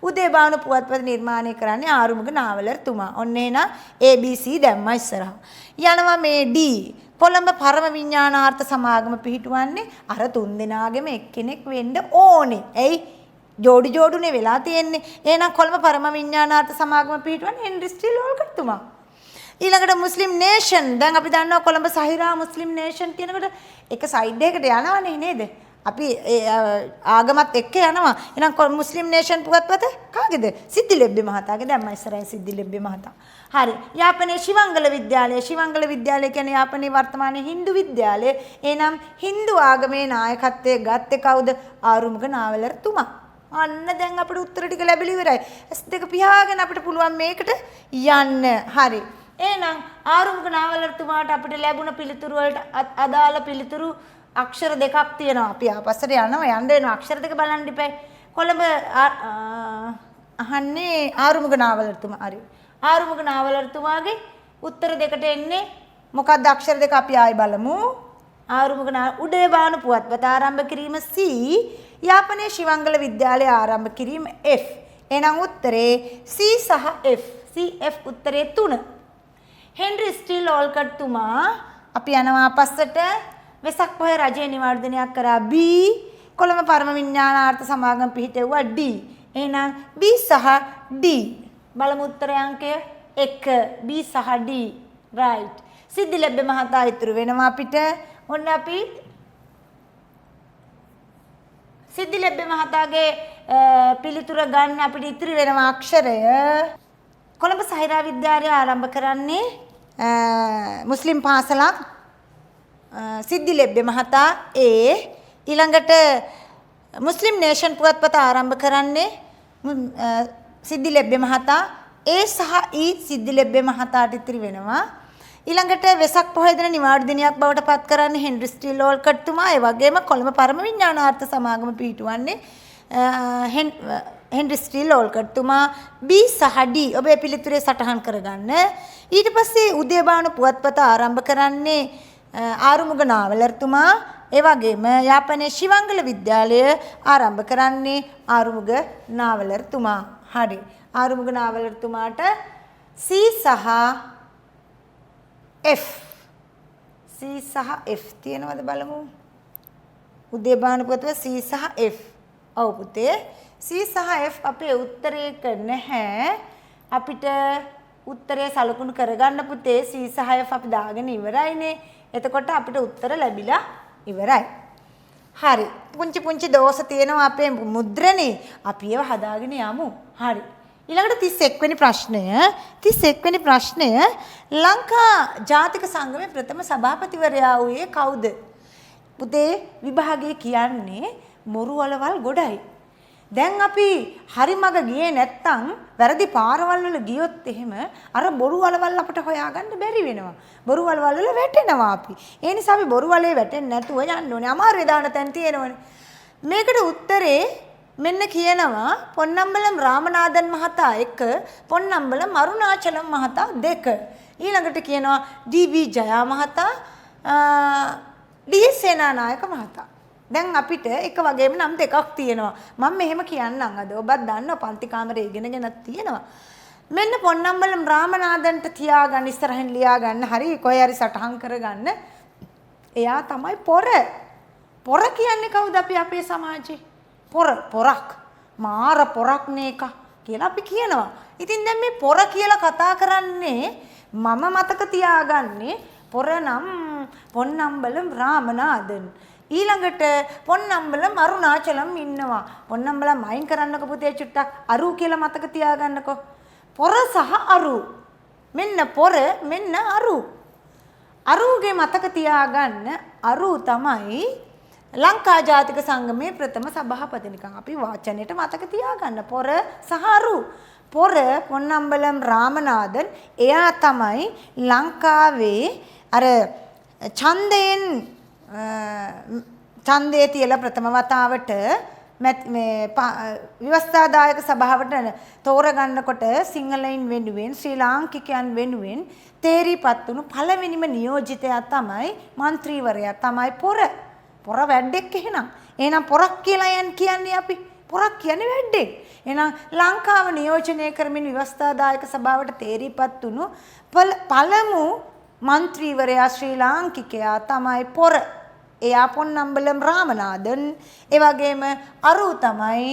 උදයබානු පුවත්පත නිර්මාණය කරන්නේ ආරුමුග නාවලතුමා. ඔන්න එහෙනම් ABC දැම්මා ඉස්සරහා. යනවා මේ D කොළඹ පරම විඥානාර්ථ සමාගම පිහිටුවන්නේ අර තුන් දෙනාගෙම එක්කෙනෙක් වෙන්න ඕනේ. එයි ජෝඩි ජෝඩුනේ වෙලා තියෙන්නේ. එහෙනම් කොළඹ පරම විඥානාර්ථ සමාගම පිහිටුවන්නේ හෙන්රි ස්ටීල් ඕල්කට් තුමා. ඊළඟට මුස්ලිම් නේෂන්. දැන් අපි දන්නවා කොළඹ සහිරා මුස්ලිම් නේෂන් කියනකොට එක සයිඩ් එකකට යනවනේ නේද? අපි ආගමත් එක්ක යනවා. එහෙනම් මුස්ලිම් නේෂන් පුවත්පත කාගේද? සිද්ධි ලෙබ්බේ මහතාගේ. දැම්මා ඉස්සරහින් සිද්ධි ලෙබ්බේ මහතා. හරි. යාපනයේ ශිවංගල විද්‍යාලය. ශිවංගල විද්‍යාලය කියන්නේ යාපනයේ වර්තමානයේ හින්දු විද්‍යාලය. එහෙනම් හින්දු ආගමේ නායකත්වයේ ගත්තේ කවුද? ආරුමුග නාවලතුමා. අන්න දැන් අපිට උත්තර ටික ලැබිලි ඉවරයි. S2 පියාගෙන අපිට පුළුවන් මේකට යන්න. හරි. එහෙනම් ආරුමුග නාවලතුමාට අපිට ලැබුණ පිළිතුරු වලට අදාළ පිළිතුරු අක්ෂර දෙකක් තියෙනවා. අපි ආපස්සට යනවා යන්න වෙනවා. අක්ෂර දෙක බලන්න ඉපැයි. කොළඹ අහන්නේ ආරුමුග නාවලතුමා. හරි. ආරුමුග නාවලතුමාගේ උත්තර දෙකට එන්නේ මොකක්ද අක්ෂර දෙක අපි ආයි බලමු. ආරුමුග උදයබානු පුවත්පත ආරම්භ කිරීම C. යාපනයේ ශිවංගල විද්‍යාලය ආරම්භ කිරීම F. එහෙනම් උත්තරේ C සහ F. C F උත්තරේ 3. හෙන්රි ස්ටීල් ඕල්කට් තුමා අපි යනවා පස්සට වෙසක් පොහොය රජයේ නිවාඩු දිනයක් කරා B. කොළඹ පරම විඥානාර්ථ සමාගම පිහිටෙව්වා D. එහෙනම් B සහ D. බලමු උත්තරය අංකය 1. B සහ D. right. සිද්ධි ලැබෙ මහතා ඉතුරු වෙනවා අපිට. ඔන්න අපි සිද්ධි ලැබෙ මහතාගේ පිළිතුර ගන්න අපිට ඉතිරි වෙනවා අක්ෂරය. කොළඹ සහිරා විද්‍යාලය ආරම්භ කරන්නේ මුස්ලිම් පාසලක්. සිද්ධි ලැබෙ මහතා A. ඊළඟට මුස්ලිම් නේෂන් පුවත්පත ආරම්භ කරන්නේ සිද්ධි ලැබෙ මහතා A සහ E. සිද්ධි ලැබෙ මහතාට ඉතිරි වෙනවා. ඊළඟට වෙසක් පොහොය දින නිවාඩු දිනයක් බවට පත් කරන්නේ හෙන්රි ස්ටීල් ඕල්කට් තුමා. ඒ වගේම කොළඹ පරම විඥානාර්ථ සමාගම පිහිටුවන්නේ හෙන්රි ස්ටීල් ඕල්කට් තුමා. B සහ D ඔබේ පිළිතුරේ සටහන් කරගන්න. ඊට පස්සේ උදයබානු පුවත්පත ආරම්භ කරන්නේ ආරුමුග නාවලතුමා. ඒ වගේම යාපනයේ ශිවංගල විද්‍යාලය ආරම්භ කරන්නේ ආරුමුග නාවලතුමා. හරි. ආරුමුග නාවලතුමාට C සහ F. C සහ F තියෙනවද බලමු. උදයබානු පුවත්පත C සහ F. ඔව් පුතේ. C සහ F අපේ උත්තරයක නැහැ. අපිට උත්තරය සලකුණු කරගන්න පුතේ. C සහ F අපි දාගෙන ඉවරයිනේ. එතකොට අපිට උත්තර ලැබිලා ඉවරයි. හරි. පුංචි පුංචි දෝෂ තියෙනවා අපේ මුද්‍රණේ. අපි ඒව හදාගෙන යමු. හරි. ඊළඟට 31 වෙනි ප්‍රශ්නය. 31 වෙනි ප්‍රශ්නය ලංකා ජාතික සංගමේ ප්‍රථම සභාපතිවරයා වූයේ කවුද? පුතේ විභාගයේ කියන්නේ මොරු වලවල් ගොඩයි. දැන් අපි හරි මග ගියේ නැත්තම් වැරදි පාරවල් වල ගියොත් එහෙම අර බොරු වලවල් අපිට හොයාගන්න බැරි වෙනවා. බොරු වලවල් වල වැටෙනවා අපි. ඒ නිසා අපි බොරු වලේ වැටෙන්නේ නැතුව යන්න ඕනේ. අමාරුවේ දාන තැන් තියෙනවනේ. මේකට උත්තරේ මෙන්න කියනවා පොන්නම්බලම් රාමනාදන් මහතා 1 පොන්නම්බලම් අරුණාචලම් මහතා 2. ඊළඟට කියනවා ඩී.බී. ජයා මහතා ඩී සේනානායක මහතා. දැන් අපිට එක වගේම නම් දෙකක් තියෙනවා. මම මෙහෙම කියන්නම් අද. ඔබත් දන්නවා පන්ති කාමරේ ඉගෙනගෙනත් තියෙනවා. මෙන්න පොන්නම්බලම් රාමනාදන්ට තියාගන්න ඉස්සරහින් ලියා ගන්න. හරි කොහේ හරි සටහන් කරගන්න. එයා තමයි පොර කියන්නේ කවුද අපි අපේ සමාජයේ? පොරක්. මාර පොරක් නේක කියලා අපි කියනවා. ඉතින් දැන් මේ පොර කියලා කතා කරන්නේ මම මතක තියාගන්නේ පොර නම් පොන්නම්බලම් රාමනාදන්. ඊළඟට පොන්නම්බලම් අරුණාචලම් ඉන්නවා. පොන්නම්බලම් අයින් කරන්නකො පුතේ චුට්ටක් අරු කියලා මතක තියාගන්නකො. පොර සහ අරු. මෙන්න පොර මෙන්න අරු. අරුගේ මතක තියාගන්න අරු තමයි ලංකා ජාතික සංගමයේ ප්‍රථම සභාපති නිකන් අපි වචනෙට මතක තියාගන්න පොර සහ අරු. පොර පොන්නම්බලම් රාමනාදන් එයා තමයි ලංකාවේ අර ඡන්දේ තියලා ප්‍රථම වතාවට මේ ව්‍යවස්ථාදායක සභාවට තෝරගන්නකොට සිංහලයින් වෙනුවෙන් ශ්‍රී ලාංකිකයන් වෙනුවෙන් තේරීපත් වුණු පළවෙනිම නියෝජිතයා තමයි മന്ത്രിවරයා තමයි පොර. පොර වැඩෙක් එහෙනම්. එහෙනම් පොරක් කියලා කියන්නේ අපි. පොරක් කියන්නේ වැඩෙක්. එහෙනම් ලංකාව නියෝජනය කරමින් ව්‍යවස්ථාදායක සභාවට තේරීපත් වුණු පළමු മന്ത്രിවරයා ශ්‍රී ලාංකිකයා තමයි පොර. එයා පොන්නම්බලම් රාමනාදන්. ඒ වගේම අරු තමයි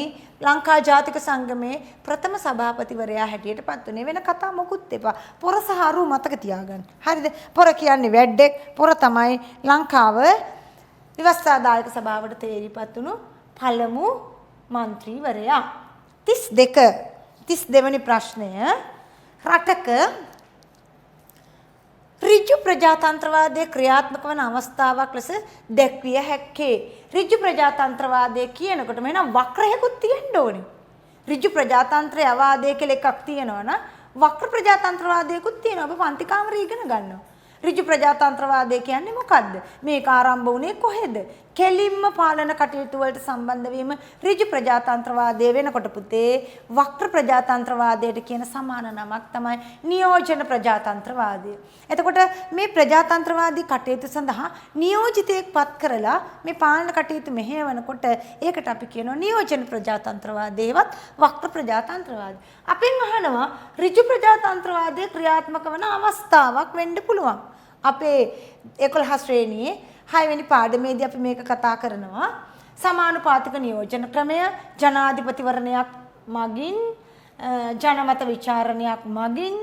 ලංකා ජාතික සංගමේ ප්‍රථම සභාපතිවරයා හැටියට පත් වුණේ. වෙන කතා මොකුත් එපා. පොර සහ අරු මතක තියාගන්න. හරිද? පොර කියන්නේ වැඩෙක්. පොර තමයි ලංකාව ව්‍යවස්ථාදායක සභාවට තේරීපත් වුණු පළමු മന്ത്രിවරයා. 32 වෙනි ප්‍රශ්නය රටක ඍජු ප්‍රජාතන්ත්‍රවාදයේ ක්‍රියාත්මක වන අවස්ථාවක් ලෙස දැක්විය හැක්කේ. ඍජු ප්‍රජාතන්ත්‍රවාදය කියනකොට මෙන්න වක්‍රයකුත් තියෙන්න ඕනේ. ඍජු ප්‍රජාතන්ත්‍රවාදය කියලා එකක් තියෙනවා නම් වක්‍ර ප්‍රජාතන්ත්‍රවාදයකුත් තියෙනවා. අපි පන්ති කාමරේ ඉගෙන ගන්නවා. ඍජු ප්‍රජාතන්ත්‍රවාදය කියන්නේ මොකද්ද? මේක ආරම්භ වුණේ කොහෙද? කෙලින්ම පාලන කටයුතු වලට සම්බන්ධ වීම ඍජු ප්‍රජාතන්ත්‍රවාදය වෙනකොට පුතේ වක්‍ර ප්‍රජාතන්ත්‍රවාදයට කියන සමාන නමක් තමයි නියෝජන ප්‍රජාතන්ත්‍රවාදය. එතකොට මේ ප්‍රජාතන්ත්‍රවාදී කටයුතු සඳහා නියෝජිතයෙක් පත් කරලා මේ පාලන කටයුතු මෙහෙයවනකොට ඒකට අපි කියනවා නියෝජන ප්‍රජාතන්ත්‍රවාදයවත් වක්‍ර ප්‍රජාතන්ත්‍රවාදය. අපෙන් අහනවා ඍජු ප්‍රජාතන්ත්‍රවාදයේ ක්‍රියාත්මක වන අවස්ථාවක් වෙන්න පුළුවන්. අපේ 11 ශ්‍රේණියේ 6 වෙනි පාඩමේදී අපි මේක කතා කරනවා. සමානුපාතික නියෝජන ක්‍රමය ජනාධිපතිවරණයක් මගින් ජනමත විචාරණයක් මගින්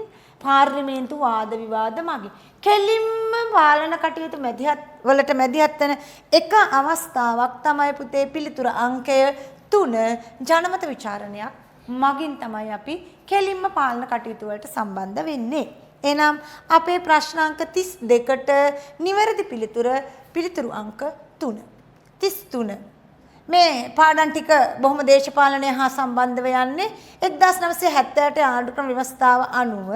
පාර්ලිමේන්තු වාද විවාද මගින් කෙලින්ම පාලන කටයුතු මැදිහත් වෙන එක අවස්ථාවක් තමයි පුතේ පිළිතුර අංකය 3 ජනමත විචාරණයක් මගින් තමයි අපි කෙලින්ම පාලන කටයුතු වලට සම්බන්ධ වෙන්නේ. එහෙනම් අපේ ප්‍රශ්න අංක 32ට නිවැරදි පිළිතුරු අංක 3. 33. මේ පාඩම් ටික බොහොම දේශපාලනය හා සම්බන්ධව යන්නේ 1978 ආණ්ඩුක්‍රම ව්‍යවස්ථාව අනුව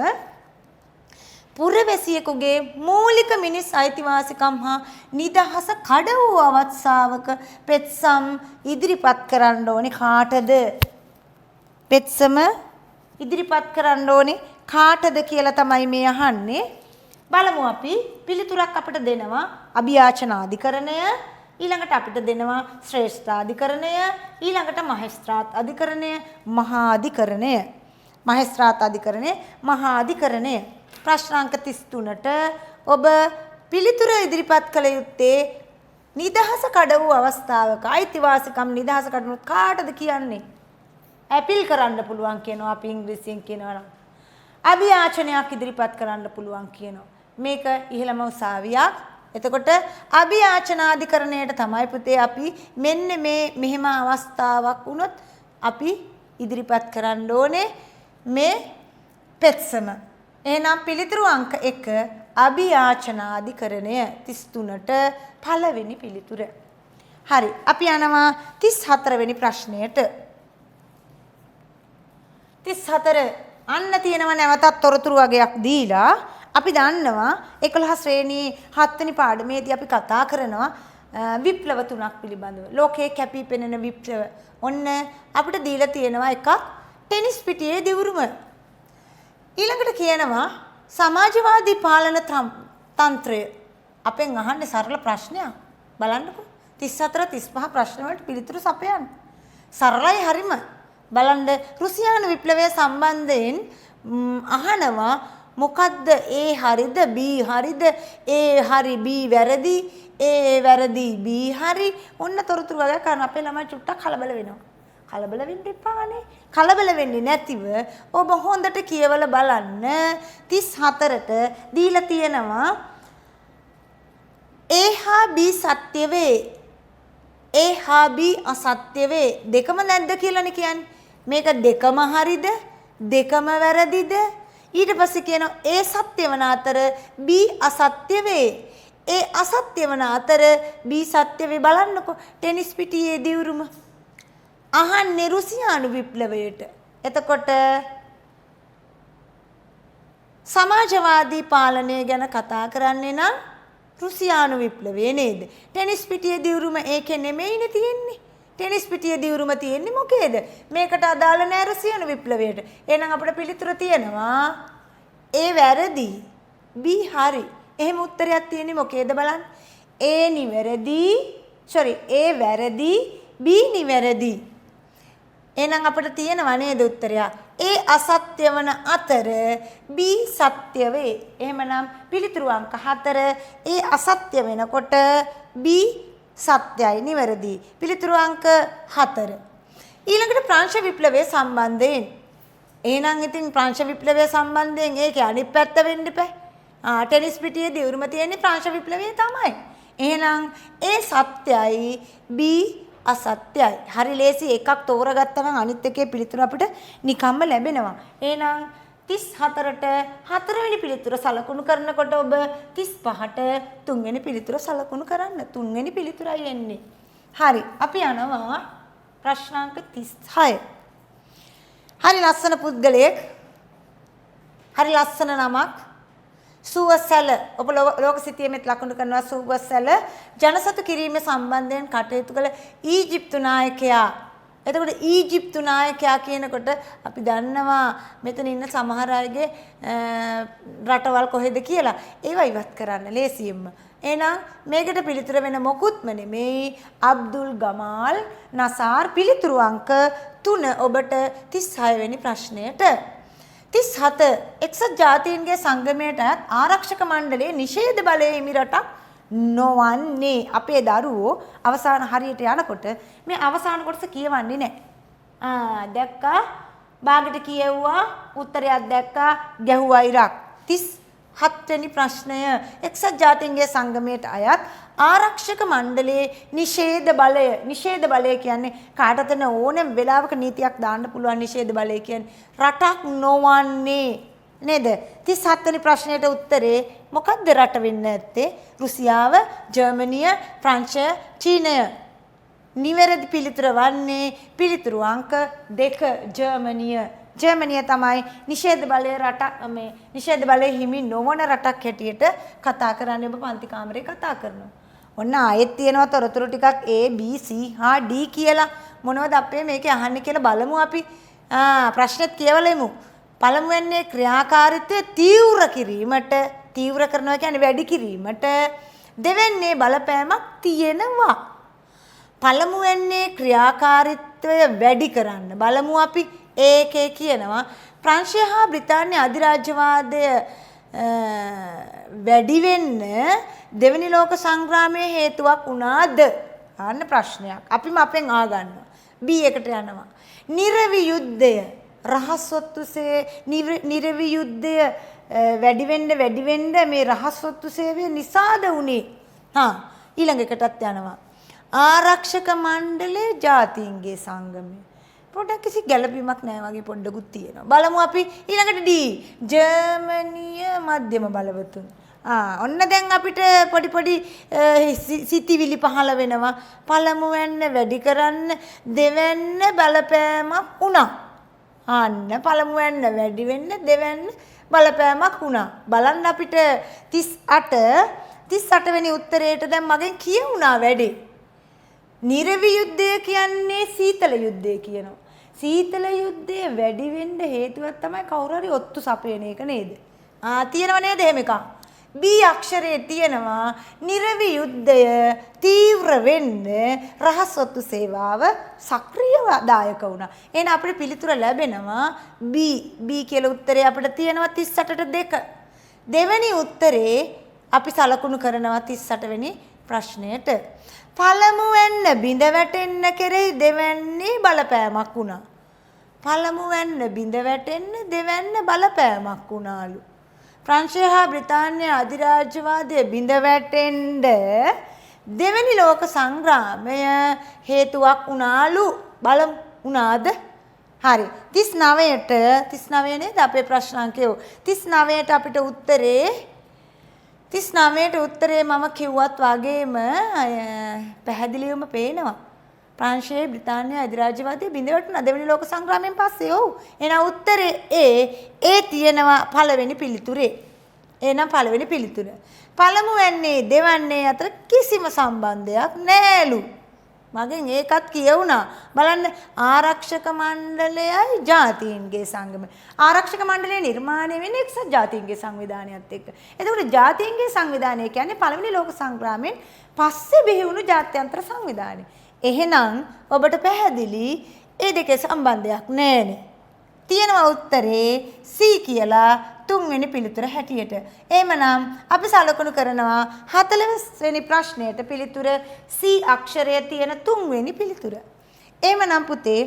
පුරවැසියෙකුගේ මූලික මිනිස් අයිතිවාසිකම් හා නිදහස කඩ වූ අවස්ථාවක පෙත්සම් ඉදිරිපත් කරන්න ඕනේ කාටද? පෙත්සම ඉදිරිපත් කරන්න ඕනේ කාටද කියලා තමයි මේ අහන්නේ. බලමු අපි පිළිතුරක් අපිට දෙනවා අභියාචනාධිකරණය, ඊළඟට අපිට දෙනවා ශ්‍රේෂ්ඨාධිකරණය, ඊළඟට මහේස්ත්‍රාත් අධිකරණය, මහා අධිකරණය. මහේස්ත්‍රාත් අධිකරණය, මහා අධිකරණය. ප්‍රශ්න අංක 33ට ඔබ පිළිතුර ඉදිරිපත් කළ යුත්තේ නිදහස කඩ වූ අවස්ථාවක අයිතිවාසිකම් නිදහස කඩනොත් කාටද කියන්නේ? ඇපීල් කරන්න පුළුවන් කියනවා අපි ඉංග්‍රීසියෙන් කියනවා නම්. අභියාචනයක් ඉදිරිපත් කරන්න පුළුවන් කියනවා. මේක ඉහළම උසාවියක්. එතකොට අභියාචනාධිකරණයට තමයි පුතේ අපි මෙන්න මෙහෙම අවස්ථාවක් වුණොත් අපි ඉදිරිපත් කරන්න ඕනේ මේ පෙත්සම. එහෙනම් පිළිතුරු අංක 1 අභියාචනාධිකරණය 33ට පළවෙනි පිළිතුර. හරි. අපි යනවා 34 වෙනි ප්‍රශ්නයට. 34 අන්න තියෙනවා නැවතත් තොරතුරු වගේක් දීලා අපි දන්නවා 11 ශ්‍රේණියේ 7 වෙනි පාඩමේදී අපි කතා කරනවා විප්ලව තුනක් පිළිබඳව. ලෝකයේ කැපී පෙනෙන විප්ලව. ඔන්න අපිට දීලා තියෙනවා එකක් ටෙනිස් පිටියේ දිවුරුම. ඊළඟට කියනවා සමාජවාදී පාලන තන්ත්‍රය. අපෙන් අහන්නේ සරල ප්‍රශ්නයක්. බලන්නකෝ. 34 35 ප්‍රශ්න වලට පිළිතුරු සපයන්න. සරලයි හරිම. බලන්න රුසියානු විප්ලවය සම්බන්ධයෙන් අහනවා මොකද්ද A හරිද B හරිද A හරි B වැරදි A වැරදි B හරි ඔන්න තොරතුරු වගේ කරන අපේ ළමයි චුට්ටක් කලබල වෙනවා. කලබල වෙන්න එපානේ. කලබල වෙන්නේ නැතිව ඔබ හොඳට කියවලා බලන්න 34ට දීලා තියෙනවා A හා B සත්‍ය වේ. A හා B අසත්‍ය වේ. දෙකම නැද්ද කියලානේ කියන්නේ. මේක දෙකම හරිද? දෙකම වැරදිද? ඊට පස්සේ කියනවා A සත්‍ය වන අතර B අසත්‍ය වේ. A අසත්‍ය වන අතර B සත්‍ය වේ. බලන්නකෝ ටෙනිස් පිටියේ දිවුරුම අහන්නේ රුසියානු විප්ලවයට. එතකොට සමාජවාදී පාලනය ගැන කතා කරන්නේ නම් රුසියානු විප්ලවය නේද? ටෙනිස් පිටියේ දිවුරුම ඒකේ නෙමෙයිනේ තියෙන්නේ. ටෙනිස් පිටියේ දිවුරුම තියෙන්නේ මොකේද? මේකට අදාළ නැහැ රුසියානු විප්ලවයට. එහෙනම් අපිට පිළිතුර තියෙනවා A වැරදි B හරි. එහෙම උත්තරයක් තියෙන්නේ මොකේද බලන්න. A නිවැරදි A වැරදි B නිවැරදි. එහෙනම් අපිට තියෙනවා නේද උත්තරය? A අසත්‍ය වන අතර B සත්‍ය වේ. එහෙමනම් පිළිතුරු අංක 4 A අසත්‍ය වෙනකොට B සත්‍යයි නිවැරදි. පිළිතුරු අංක 4. ඊළඟට ප්‍රංශ විප්ලවයේ සම්බන්ධයෙන්. එහෙනම් ඉතින් ප්‍රංශ විප්ලවයේ සම්බන්ධයෙන් ඒකේ අනිත් පැත්ත වෙන්න එපා. ටෙනිස් පිටියේ දියුරුම තියෙන්නේ ප්‍රංශ විප්ලවයේ තමයි. එහෙනම් A සත්‍යයි B අසත්‍යයි. හරි ලේසි එකක් තෝරගත්තා නම් අනිත් එකේ පිළිතුර අපිට නිකම්ම ලැබෙනවා. එහෙනම් 34ට හතරවෙනි පිළිතුර සලකුණු කරනකොට ඔබ 35ට තුන්වෙනි පිළිතුර සලකුණු කරන්න. තුන්වෙනි පිළිතුරයි එන්නේ. හරි. අපි යනවා ප්‍රශ්නාංක 36. හරි ලස්සන පුද්ගලයෙක්. හරි ලස්සන නමක්. සුවසැල ඔබ ලෝකසිතියෙමත් ලකුණු කරනවා සුවසැල ජනසතු කිරීමේ සම්බන්ධයෙන් කටයුතු කළ ඊජිප්තු නායකයා. එතකොට ඊජිප්තු නායකයා කියනකොට අපි දන්නවා මෙතන ඉන්න සමහර අයගේ රටවල් කොහෙද කියලා. ඒවා ඉවත් කරන්න ලේසියෙන්ම. එහෙනම් මේකට පිළිතුර වෙන මොකුත්ම නෙමෙයි අබ්දුල් ගමාල් නසාර්. පිළිතුරු අංක 3 ඔබට 36 වෙනි ප්‍රශ්නයට. 37 එක්සත් ජාතීන්ගේ සංගමයට ආරක්ෂක මණ්ඩලයේ නිෂේධ බලය හිමි රටක් නොවන්නේ. අපේ දරුවෝ අවසාන හරියට යනකොට මේ අවසාන කොටස කියවන්නේ නැහැ. දැක්කා බාගට කියෙව්වා උත්තරයක් දැක්කා ගැහුවා ඉරක්. 37 වෙනි ප්‍රශ්නය එක්සත් ජාතීන්ගේ සංගමයට අයත් ආරක්ෂක මණ්ඩලයේ නිෂේධ බලය කියන්නේ කාටද ඕනෙම වෙලාවක නීතියක් දාන්න පුළුවන්. නිෂේධ බලය කියන්නේ රටක් නොවන්නේ නේද? 37 වෙනි ප්‍රශ්නයට උත්තරේ මොකක්ද රට වෙන්න ඇත්තේ? රුසියාව, ජර්මනිය, ප්‍රංශය, චීනය. නිවැරදි පිළිතුර වන්නේ පිළිතුරු අංක 2 ජර්මනිය. ජර්මනිය තමයි නිෂේධ බලය හිමි නොවන රටක් හැටියට කතා කරන්නේ. ඔබ පන්ති කාමරේ කතා කරනවා. ඔන්න ආයෙත් තියෙනවා තොරතුරු ටිකක් A B C හා D කියලා. මොනවද අපේ මේකේ අහන්නේ කියලා බලමු අපි. ප්‍රශ්නෙත් කියවලෙමු. පළමුවෙන්නේ ක්‍රියාකාරීත්වය තීව්‍ර කිරීමට, තීව්‍ර කරනවා කියන්නේ වැඩි කිරීමට දෙවැන්නේ බලපෑමක් තියෙනවා. පළමුවෙන්නේ ක්‍රියාකාරීත්වය වැඩි කරන්න. බලමු අපි ඒකේ කියනවා ප්‍රංශය හා බ්‍රිතාන්‍ය අධිරාජ්‍යවාදය වැඩි වෙන්න දෙවෙනි ලෝක සංග්‍රාමයේ හේතුවක් වුණාද? අන්න ප්‍රශ්නයක්. අපිම අපෙන් ආගන්නවා. B එකට යනවා. නිරවි යුද්ධය රහස් ඔත්තුසේ නිරවි යුද්ධය වැඩි වෙන්න මේ රහස් ඔත්තු සේවය නිසාද උනේ? ඊළඟ එකටත් යනවා. ආරක්ෂක මණ්ඩලයේ ජාතීන්ගේ සංගමය. පොඩ්ඩක් කිසි ගැළපීමක් නැහැ වගේ පොඩ්ඩකුත් තියෙනවා. බලමු අපි ඊළඟට D. ජර්මනිය මධ්‍යම බලවතුන්. ඔන්න දැන් අපිට පොඩි සිතිවිලි පහළ වෙනවා. පළමුවෙන්න වැඩි කරන්න දෙවැන්න බලපෑමක් වුණා. අන්න පළමුවෙන්න වැඩි වෙන්න දෙවැන්න බලපෑමක් වුණා. බලන්න අපිට 38 වෙනි උත්තරේට දැන් මගෙන් කියුණා වැඩි. නිරවි යුද්ධය කියන්නේ සීතල යුද්ධය කියනවා. සීතල යුද්ධය වැඩි වෙන්න හේතුවක් තමයි කවුරු හරි ඔත්තු සපයන එක නේද? තියෙනව නේද එහෙම එකක්? B අක්ෂරයේ තියෙනවා නිර්වි යුද්ධය තීව්‍ර වෙන්න රහසොත්තු සේවාව සක්‍රියව දායක වුණා. එහෙනම් අපිට පිළිතුර ලැබෙනවා B කියලා උත්තරේ අපිට තියෙනවා 38ට 2. දෙවෙනි උත්තරේ අපි සලකුණු කරනවා 38 වෙනි ප්‍රශ්නයට. පළමුවෙන්න බිඳ වැටෙන්න කෙරෙහි දෙවැන්නේ බලපෑමක් වුණා. පළමුවෙන්න බිඳ වැටෙන්න දෙවැන්න බලපෑමක් වුණාලු. ප්‍රංශය හා බ්‍රිතාන්‍ය අධිරාජ්‍යවාදයේ බිඳ වැටෙන්න දෙවැනි ලෝක සංග්‍රාමය හේතුවක් වුණාලු. බලමු වුණාද? හරි. 39 නේද අපේ ප්‍රශ්නාංකය? 39ට අපිට උත්තරේ 39ට උත්තරේ මම කිව්වත් වගේම පැහැදිලිවම පේනවා. ප්‍රංශයේ බ්‍රිතාන්‍ය අධිරාජ්‍යවාදයේ බිඳ වැටුණා දෙවෙනි ලෝක සංග්‍රාමයෙන් පස්සේ. ඔව්. එහෙනම් උත්තරේ ඒ තියෙනවා පළවෙනි පිළිතුරේ. එහෙනම් පළවෙනි පිළිතුර. පළමු වෙන්නේ දෙවන්නේ අතර කිසිම සම්බන්ධයක් නැහැලු. මගෙන් ඒකත් කියවුණා. බලන්න ආරක්ෂක මණ්ඩලයයි ජාතීන්ගේ සංගමය. ආරක්ෂක මණ්ඩලය නිර්මාණය වෙන්නේ එක්සත් ජාතීන්ගේ සංවිධානයත් එක්ක. එතකොට ජාතීන්ගේ සංවිධානය කියන්නේ පළවෙනි ලෝක සංග්‍රාමයෙන් පස්සේ බිහි වුණු ජාත්‍යන්තර සංවිධානය. එහෙනම් ඔබට පැහැදිලි ඒ දෙකේ සම්බන්ධයක් නැහැනේ. තියෙනවා උත්තරේ C කියලා තුන්වෙනි පිළිතුර හැටියට. එහෙමනම් අපි සලකනු කරනවා 40 වෙනි ප්‍රශ්නයට පිළිතුර C අක්ෂරය තියෙන තුන්වෙනි පිළිතුර. එහෙමනම් පුතේ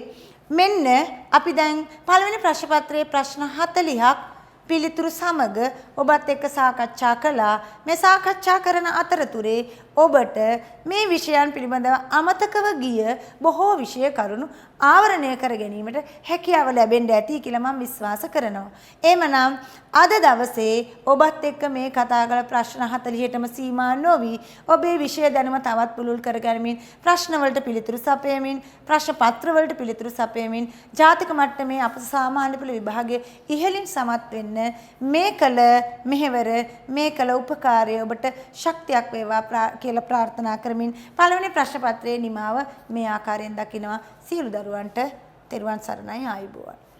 මෙන්න අපි දැන් පළවෙනි ප්‍රශ්න පත්‍රයේ ප්‍රශ්න 40ක් පිළිතුරු සමග ඔබත් එක්ක සාකච්ඡා කළා. මේ සාකච්ඡා කරන අතරතුරේ ඔබට මේ විෂයන් පිළිබඳව අමතකව ගිය බොහෝ විෂය කරුණු ආවරණය කර ගැනීමට හැකියාව ලැබෙන්න ඇති කියලා මම විශ්වාස කරනවා. එහෙමනම් අද දවසේ ඔබත් එක්ක මේ කතා කළ ප්‍රශ්න 40ටම සීමා නොවි ඔබේ විෂය දැනුම තවත් පුළුල් කරගනිමින් ප්‍රශ්න වලට පිළිතුරු සපයමින් ප්‍රශ්න පත්‍ර වලට පිළිතුරු සපයමින් ජාතික මට්ටමේ අප සාමාන්‍ය පෙළ විභාගයේ ඉහළින් සමත් වෙන්න මේ කළ මෙහෙවර මේ කළ උපකාරය ඔබට ශක්තියක් වේවා කියලා ප්‍රාර්ථනා කරමින් පළවෙනි ප්‍රශ්න පත්‍රයේ නිමාව මේ ආකාරයෙන් දකිනවා. සියලු දරුවන්ට තෙරුවන් සරණයි ආයුබෝවන්.